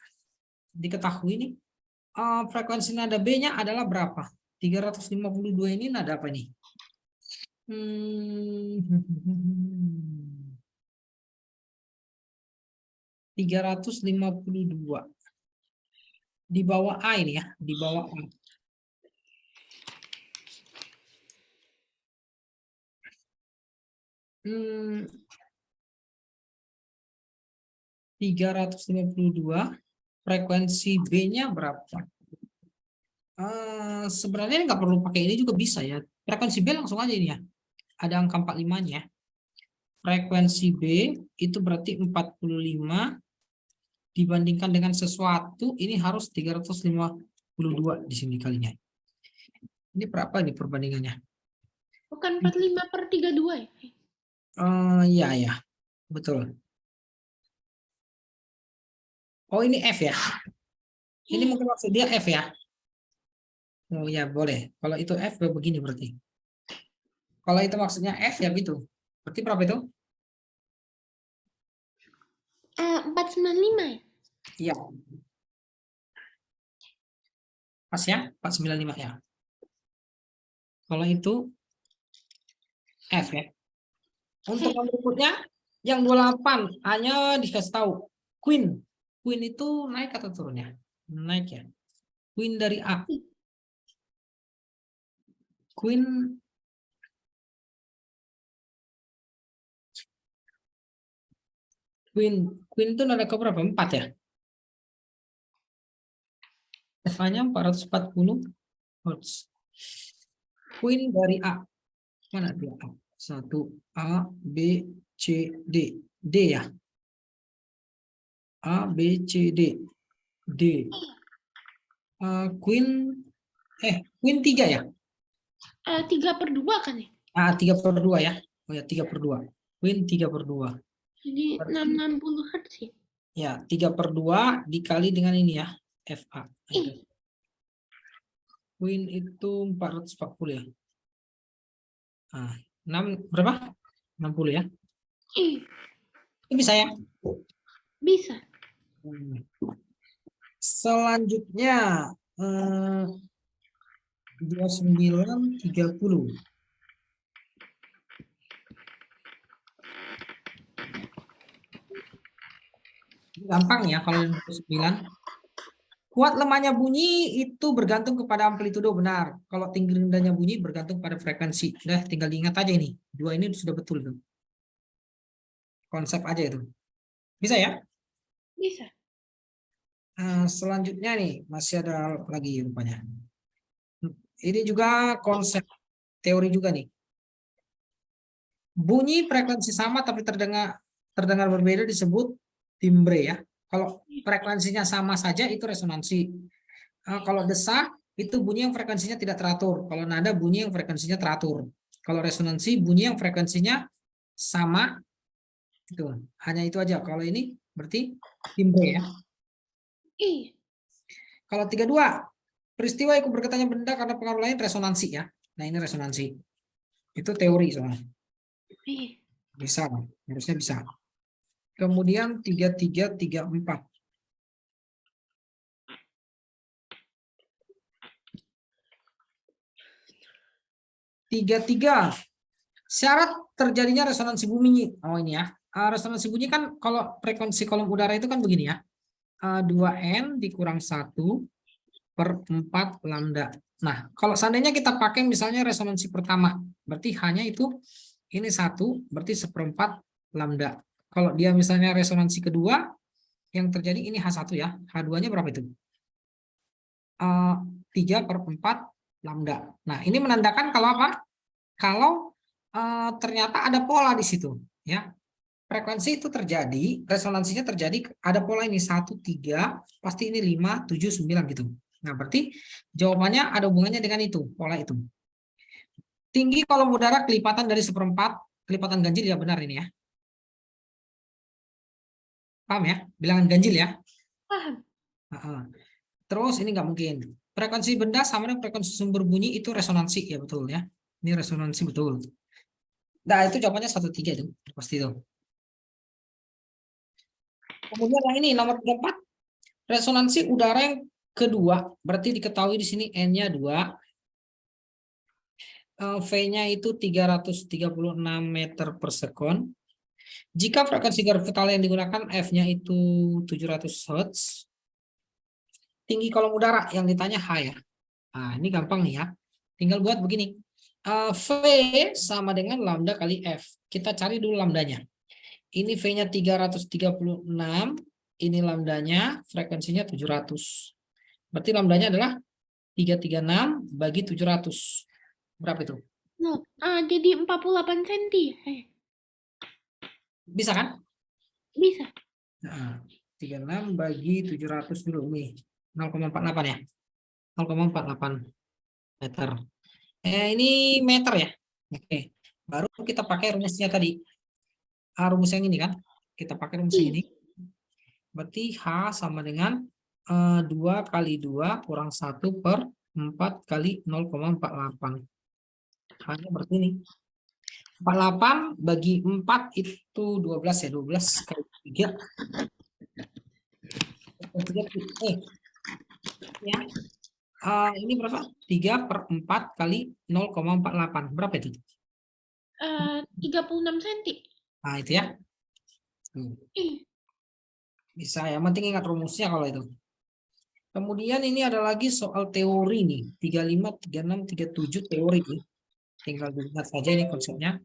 diketahui nih. Frekuensi nada B-nya adalah berapa? 352 ini nada apa nih? 352 di bawah A ini ya, di bawah A. Hmm, 352, frekuensi B-nya berapa? Sebenarnya nggak perlu pakai ini juga bisa ya. Frekuensi B langsung aja ini ya. Ada angka 45-nya. Frekuensi B itu berarti 45 dibandingkan dengan sesuatu, ini harus 352 di sini kalinya. Ini berapa nih perbandingannya? Bukan 45 per 32 ya? Iya ya, betul. Oh ini F ya? Ini mungkin maksud dia F ya? Oh ya boleh. Kalau itu F begini berarti. Kalau itu maksudnya F ya gitu. Berarti berapa itu? 495 ya? Iya. Pas ya? 495 ya. Kalau itu F ya. Untuk yang berikutnya, yang 28 hanya dikasih tahu Queen. Queen itu naik atau turun ya? Naik ya. Queen dari A. Queen itu nada keberapa? 4 ya? FA-nya 440 Hz. Queen dari A. Mana dia? 1 A, B, C, D. D ya? A, B, C, D. D. Queen 3 ya? 3/2 kan ya? 3/2 ya? Oh ya, 3/2. Queen 3/2. Jadi 660 Hz ya? Ya, 3/2 dikali dengan ini ya, FA. Queen itu 440 ya. 6 berapa? 60 ya. Ini bisa ya? Bisa. Selanjutnya 2930. Gampang ya kalau 29. Kuat lemahnya bunyi itu bergantung kepada amplitudo, benar. Kalau tinggi rendahnya bunyi bergantung pada frekuensi. Udah, tinggal diingat aja ini. Dua ini sudah betul tuh. Konsep aja itu. Bisa ya? Bisa. Selanjutnya nih masih ada lagi rupanya. Ini juga konsep teori juga nih. Bunyi frekuensi sama tapi terdengar berbeda disebut timbre ya. Kalau frekuensinya sama saja itu resonansi. Kalau desah itu bunyi yang frekuensinya tidak teratur. Kalau nada bunyi yang frekuensinya teratur. Kalau resonansi bunyi yang frekuensinya sama. Itu hanya itu aja. Kalau ini berarti timbre ya. Kalau 32 peristiwa ikut bergetarnya benda karena pengaruh lain resonansi ya. Nah ini resonansi. Itu teori soalnya. Bisa, harusnya bisa. Kemudian 3334. 33. Syarat terjadinya resonansi bunyi. Oh ini ya. Resonansi bunyi kan kalau frekuensi kolom udara itu kan begini ya. 2N dikurang 1/4 lambda. Nah, kalau seandainya kita pakai misalnya resonansi pertama, berarti hanya itu ini 1, berarti 1/4 lambda. Kalau dia misalnya resonansi kedua, yang terjadi ini H1 ya. H2-nya berapa itu? 3/4 lambda. Nah, ini menandakan kalau apa? Kalau ternyata ada pola di situ, ya. Frekuensi itu terjadi, resonansinya terjadi, ada pola ini 1, 3, pasti ini 5, 7, 9 gitu. Nah, berarti jawabannya ada hubungannya dengan itu, pola itu. Tinggi kolom udara kelipatan dari 1/4, kelipatan ganjil ya benar ini ya. Paham ya? Bilangan ganjil ya. Paham. Terus ini nggak mungkin. Frekuensi benda sama dengan frekuensi sumber bunyi itu resonansi ya betul ya. Ini resonansi betul. Nah itu jawabannya 1/3 itu pasti itu. Kemudian yang ini nomor 4, resonansi udara yang kedua, berarti diketahui di sini N-nya 2, V-nya itu 336 meter per sekon. Jika frekuensi gravital yang digunakan F-nya itu 700 Hz, tinggi kolom udara yang ditanya H ya. Nah ini gampang nih ya, tinggal buat begini. V sama dengan lambda kali F. Kita cari dulu lambdanya. Ini V-nya 336, ini lambdanya, frekuensinya 700. Berarti lambdanya adalah 336 bagi 700. Berapa itu? Jadi 48 cm. Bisa kan? Bisa. Nah, 36 bagi 700 dulu nih. 0,48 ya. 0,48 meter. Ini meter ya. Oke. Baru kita pakai rumusnya tadi. Rumus yang ini kan. Kita pakai rumus yang ini. Berarti H sama dengan 2 kali 2 kurang 1/4 kali 0,48. Hanya berarti ini. 48 bagi 4 itu 12 ya. 12 kali 3. Ya. Ini berapa? 3/4 kali 0,48. Berapa itu? 36 cm. Nah, itu ya. Bisa ya, penting ingat rumusnya kalau itu. Kemudian ini ada lagi soal teori nih. 35, 36, 37 teori nih. Tinggal dilihat saja ini konsepnya.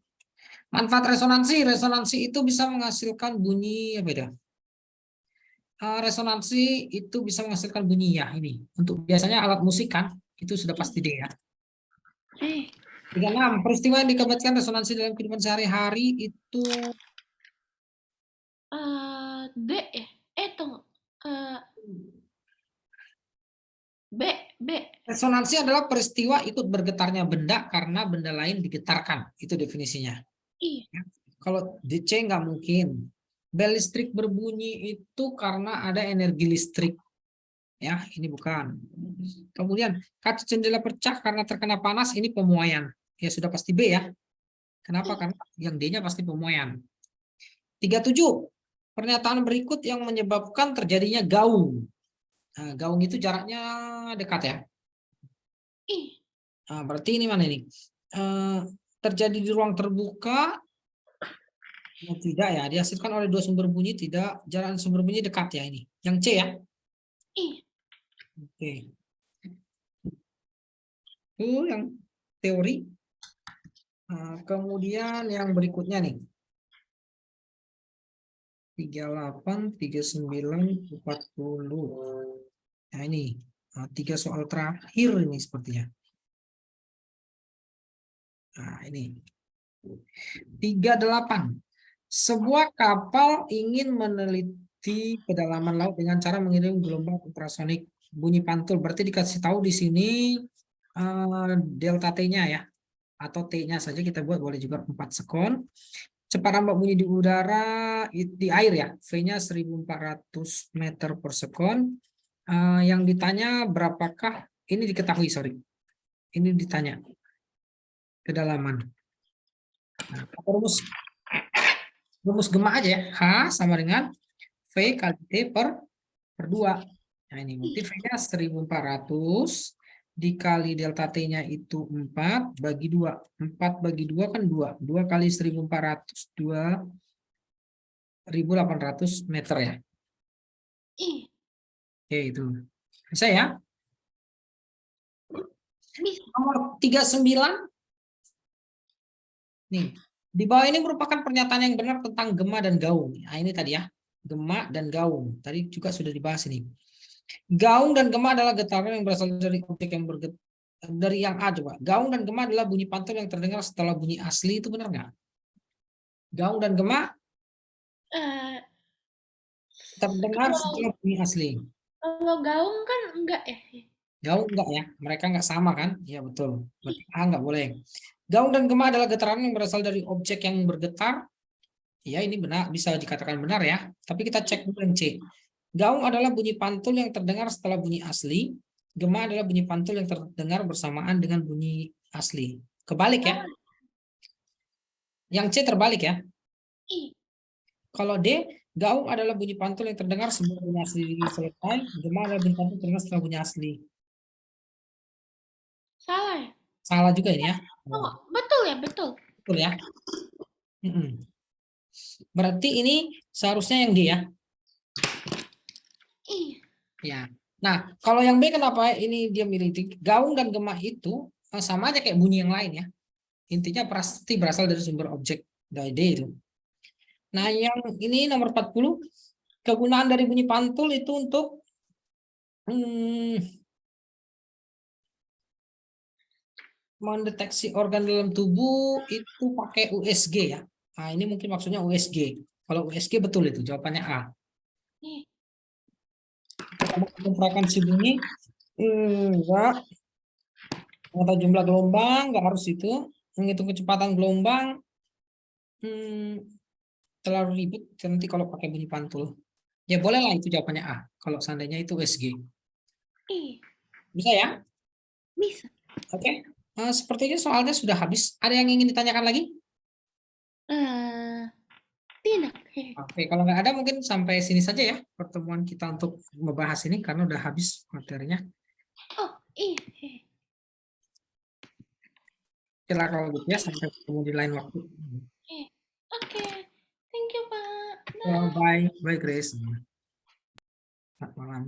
Manfaat resonansi. Resonansi itu bisa menghasilkan bunyi apa ya? Resonansi itu bisa menghasilkan bunyi ya ini. Untuk biasanya alat musik kan, itu sudah pasti D ya. Eh, 36. Peristiwa yang dikabarkan resonansi dalam kehidupan sehari-hari itu D ya? Tunggu. Eh, B, B. resonansi adalah peristiwa ikut bergetarnya benda karena benda lain digetarkan. Itu definisinya. I. Ya. Kalau DC nggak mungkin. Bel listrik berbunyi itu karena ada energi listrik. Ya, ini bukan. Kemudian kaca jendela pecah karena terkena panas, ini pemuaian. Ya sudah pasti B ya. Kenapa? Karena yang D-nya pasti pemuaian. 37. Pernyataan berikut yang menyebabkan terjadinya gaung. Nah, gaung itu jaraknya dekat ya. I. Nah, berarti ini mana ini? Terjadi di ruang terbuka. Tidak ya, dihasilkan oleh dua sumber bunyi, tidak. Jarak sumber bunyi dekat ya ini. Yang C ya. I. Oke. Itu yang teori. Kemudian yang berikutnya nih. 38, 39, 40. Nah ini. 3 soal terakhir ini sepertinya. Nah ini. 38. Sebuah kapal ingin meneliti kedalaman laut dengan cara mengirim gelombang ultrasonik bunyi pantul. Berarti dikasih tahu di sini delta T-nya ya. Atau T-nya saja kita buat, boleh juga 4 sekon. Cepat ombak bunyi di udara, di air ya. V-nya 1400 meter per sekon. Yang ditanya berapakah, ini diketahui, sorry. Ini ditanya kedalaman. Nah, rumus Gemma aja ya. H sama dengan V kali T per 2. Nah ini berarti V-nya 1400 dikali delta T-nya itu 4 bagi 2. 4 bagi 2 kan 2. 2 kali 1400, 2800 meter ya. I. Oke itu. Bisa ya? Bisa. Nomor 39. Nih, di bawah ini merupakan pernyataan yang benar tentang gema dan gaung. Nah, ini tadi ya, gema dan gaung. Tadi juga sudah dibahas ini. Gaung dan gema adalah getaran yang berasal dari objek yang bergetar. Dari yang A coba. Gaung dan gema adalah bunyi pantul yang terdengar setelah bunyi asli, itu benar nggak? Gaung dan gema Eh, terdengar kalau setelah bunyi asli. kalau gaung kan enggak ya? Gaung enggak ya? Mereka nggak sama kan? Ya betul. Berarti A nggak boleh. Gaung dan gema adalah getaran yang berasal dari objek yang bergetar. Ya ini benar, bisa dikatakan benar ya. Tapi kita cek dulu yang C. Gaung adalah bunyi pantul yang terdengar setelah bunyi asli. Gema adalah bunyi pantul yang terdengar bersamaan dengan bunyi asli. Kebalik ya. Yang C terbalik ya. I. Kalau D, gaung adalah bunyi pantul yang terdengar sebelum bunyi asli selesai. Gema adalah bunyi pantul yang terdengar setelah bunyi asli. Salah ya? Salah juga ini ya. Oh, betul ya, betul. Betul ya. Berarti ini seharusnya yang D ya. I. Ya. Nah, kalau yang B kenapa ini dia milih gaung dan gema itu sama aja kayak bunyi yang lain ya. Intinya pasti berasal dari sumber objek dari D itu. Nah, yang ini nomor 40, kegunaan dari bunyi pantul itu untuk mendeteksi organ dalam tubuh itu pakai USG ya. Nah, ini mungkin maksudnya USG. Kalau USG betul itu, jawabannya A. I. Frekuensi bunyi, enggak. Atau jumlah gelombang, enggak harus itu. Menghitung kecepatan gelombang, terlalu ribet nanti kalau pakai bunyi pantul. Ya boleh lah itu jawabannya A. Kalau seandainya itu USG. I. Bisa ya? Bisa. Oke. Sepertinya soalnya sudah habis. Ada yang ingin ditanyakan lagi? Tidak. Oke, kalau nggak ada mungkin sampai sini saja ya pertemuan kita untuk membahas ini karena udah habis materinya. Oh, iya. Oke lah kalau gitu ya, sampai ketemu di lain waktu. Oke. Thank you, Pak. Bye, bye Grace. Selamat malam.